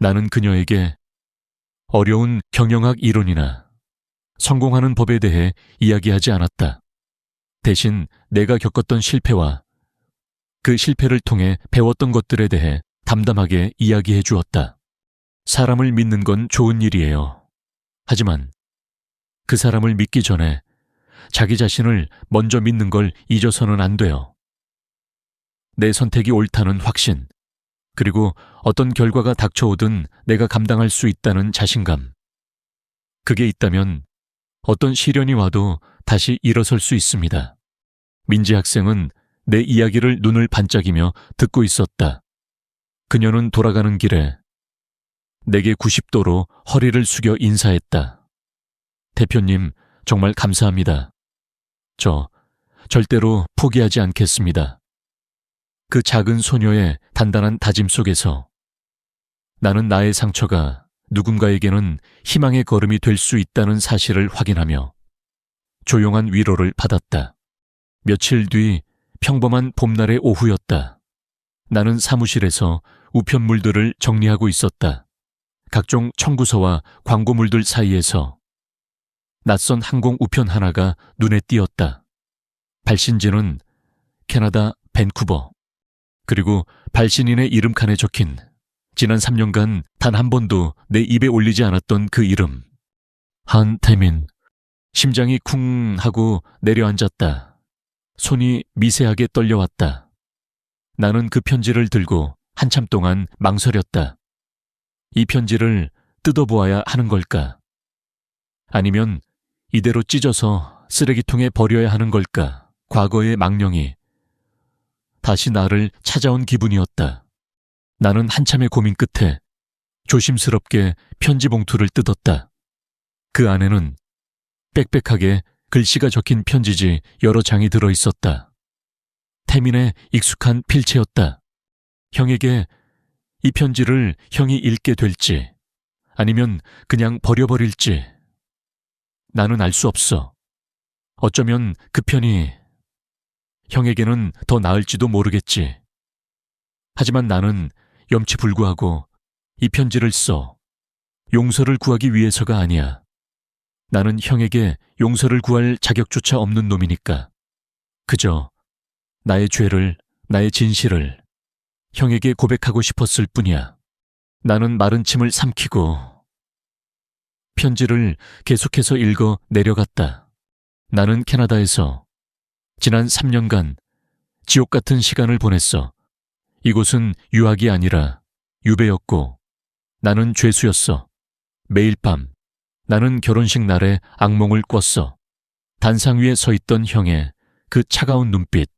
나는 그녀에게 어려운 경영학 이론이나 성공하는 법에 대해 이야기하지 않았다. 대신 내가 겪었던 실패와 그 실패를 통해 배웠던 것들에 대해 담담하게 이야기해 주었다. 사람을 믿는 건 좋은 일이에요. 하지만 그 사람을 믿기 전에 자기 자신을 먼저 믿는 걸 잊어서는 안 돼요. 내 선택이 옳다는 확신, 그리고 어떤 결과가 닥쳐오든 내가 감당할 수 있다는 자신감. 그게 있다면 어떤 시련이 와도 다시 일어설 수 있습니다. 민지 학생은 내 이야기를 눈을 반짝이며 듣고 있었다. 그녀는 돌아가는 길에 내게 90도로 허리를 숙여 인사했다. 대표님, 정말 감사합니다. 저 절대로 포기하지 않겠습니다. 그 작은 소녀의 단단한 다짐 속에서 나는 나의 상처가 누군가에게는 희망의 걸음이 될 수 있다는 사실을 확인하며 조용한 위로를 받았다. 며칠 뒤 평범한 봄날의 오후였다. 나는 사무실에서 우편물들을 정리하고 있었다. 각종 청구서와 광고물들 사이에서 낯선 항공 우편 하나가 눈에 띄었다. 발신지는 캐나다 밴쿠버. 그리고 발신인의 이름 칸에 적힌 지난 3년간 단 한 번도 내 입에 올리지 않았던 그 이름. 한태민. 심장이 쿵 하고 내려앉았다. 손이 미세하게 떨려왔다. 나는 그 편지를 들고 한참 동안 망설였다. 이 편지를 뜯어보아야 하는 걸까? 아니면 이대로 찢어서 쓰레기통에 버려야 하는 걸까? 과거의 망령이 다시 나를 찾아온 기분이었다. 나는 한참의 고민 끝에 조심스럽게 편지 봉투를 뜯었다. 그 안에는 빽빽하게 글씨가 적힌 편지지 여러 장이 들어있었다. 태민의 익숙한 필체였다. 형에게 이 편지를 형이 읽게 될지 아니면 그냥 버려버릴지 나는 알 수 없어. 어쩌면 그 편이 형에게는 더 나을지도 모르겠지. 하지만 나는 염치불구하고 이 편지를 써 용서를 구하기 위해서가 아니야. 나는 형에게 용서를 구할 자격조차 없는 놈이니까. 그저 나의 죄를, 나의 진실을 형에게 고백하고 싶었을 뿐이야. 나는 마른 침을 삼키고 편지를 계속해서 읽어 내려갔다. 나는 캐나다에서 지난 3년간 지옥 같은 시간을 보냈어. 이곳은 유학이 아니라 유배였고 나는 죄수였어. 매일 밤 나는 결혼식 날에 악몽을 꿨어. 단상 위에 서 있던 형의 그 차가운 눈빛,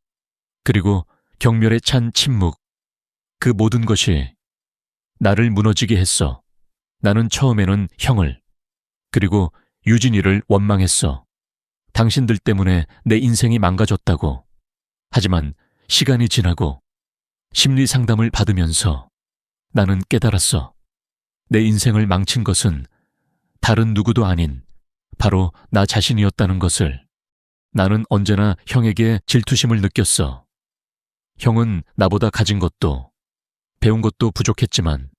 그리고 경멸에 찬 침묵, 그 모든 것이 나를 무너지게 했어. 나는 처음에는 형을, 그리고 유진이를 원망했어. 당신들 때문에 내 인생이 망가졌다고. 하지만 시간이 지나고 심리 상담을 받으면서 나는 깨달았어. 내 인생을 망친 것은 다른 누구도 아닌 바로 나 자신이었다는 것을. 나는 언제나 형에게 질투심을 느꼈어. 형은 나보다 가진 것도, 배운 것도 부족했지만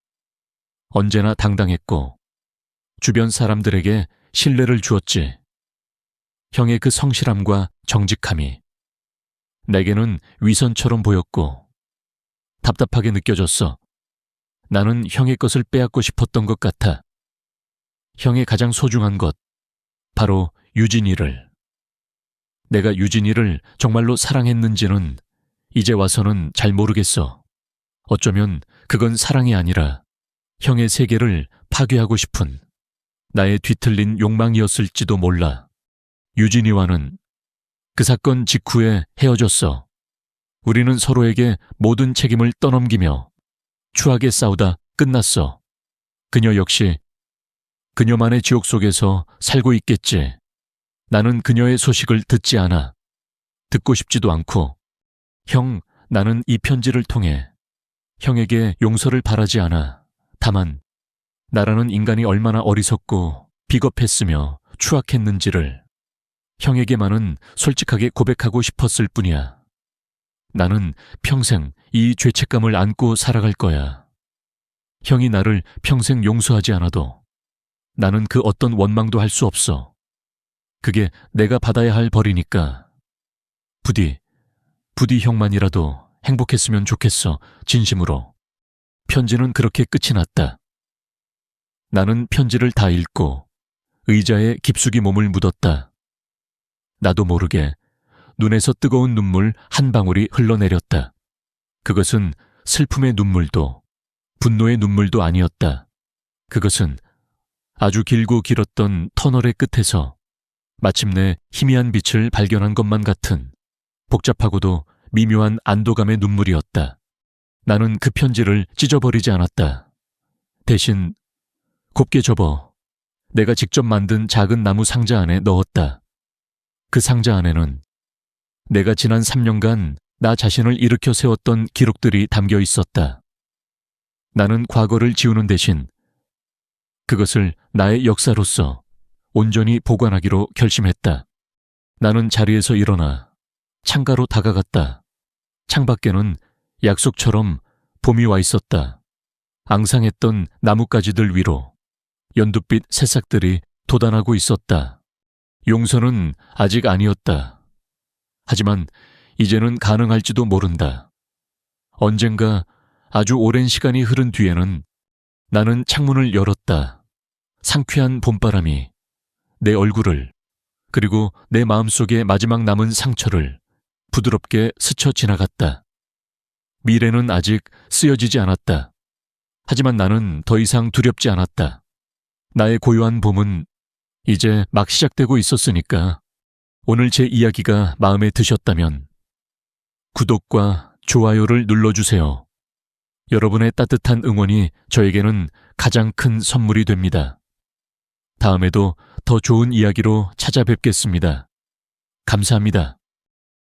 언제나 당당했고 주변 사람들에게 신뢰를 주었지. 형의 그 성실함과 정직함이 내게는 위선처럼 보였고 답답하게 느껴졌어. 나는 형의 것을 빼앗고 싶었던 것 같아. 형의 가장 소중한 것, 바로 유진이를. 내가 유진이를 정말로 사랑했는지는 이제 와서는 잘 모르겠어. 어쩌면 그건 사랑이 아니라 형의 세계를 파괴하고 싶은 나의 뒤틀린 욕망이었을지도 몰라. 유진이와는 그 사건 직후에 헤어졌어. 우리는 서로에게 모든 책임을 떠넘기며 추하게 싸우다 끝났어. 그녀 역시 그녀만의 지옥 속에서 살고 있겠지. 나는 그녀의 소식을 듣지 않아. 듣고 싶지도 않고. 형, 나는 이 편지를 통해 형에게 용서를 바라지 않아. 다만 나라는 인간이 얼마나 어리석고 비겁했으며 추악했는지를 형에게만은 솔직하게 고백하고 싶었을 뿐이야. 나는 평생 이 죄책감을 안고 살아갈 거야. 형이 나를 평생 용서하지 않아도 나는 그 어떤 원망도 할 수 없어. 그게 내가 받아야 할 벌이니까. 부디 형만이라도 행복했으면 좋겠어. 진심으로. 편지는 그렇게 끝이 났다. 나는 편지를 다 읽고 의자에 깊숙이 몸을 묻었다. 나도 모르게 눈에서 뜨거운 눈물 한 방울이 흘러내렸다. 그것은 슬픔의 눈물도 분노의 눈물도 아니었다. 그것은 아주 길고 길었던 터널의 끝에서 마침내 희미한 빛을 발견한 것만 같은 복잡하고도 미묘한 안도감의 눈물이었다. 나는 그 편지를 찢어버리지 않았다. 대신 곱게 접어 내가 직접 만든 작은 나무 상자 안에 넣었다. 그 상자 안에는 내가 지난 3년간 나 자신을 일으켜 세웠던 기록들이 담겨 있었다. 나는 과거를 지우는 대신 그것을 나의 역사로서 온전히 보관하기로 결심했다. 나는 자리에서 일어나 창가로 다가갔다. 창밖에는 약속처럼 봄이 와 있었다. 앙상했던 나뭇가지들 위로 연두빛 새싹들이 돋아나고 있었다. 용서는 아직 아니었다. 하지만 이제는 가능할지도 모른다. 언젠가 아주 오랜 시간이 흐른 뒤에는 나는 창문을 열었다. 상쾌한 봄바람이 내 얼굴을 그리고 내 마음속에 마지막 남은 상처를 부드럽게 스쳐 지나갔다. 미래는 아직 쓰여지지 않았다. 하지만 나는 더 이상 두렵지 않았다. 나의 고요한 봄은 이제 막 시작되고 있었으니까. 오늘 제 이야기가 마음에 드셨다면 구독과 좋아요를 눌러주세요. 여러분의 따뜻한 응원이 저에게는 가장 큰 선물이 됩니다. 다음에도 더 좋은 이야기로 찾아뵙겠습니다. 감사합니다.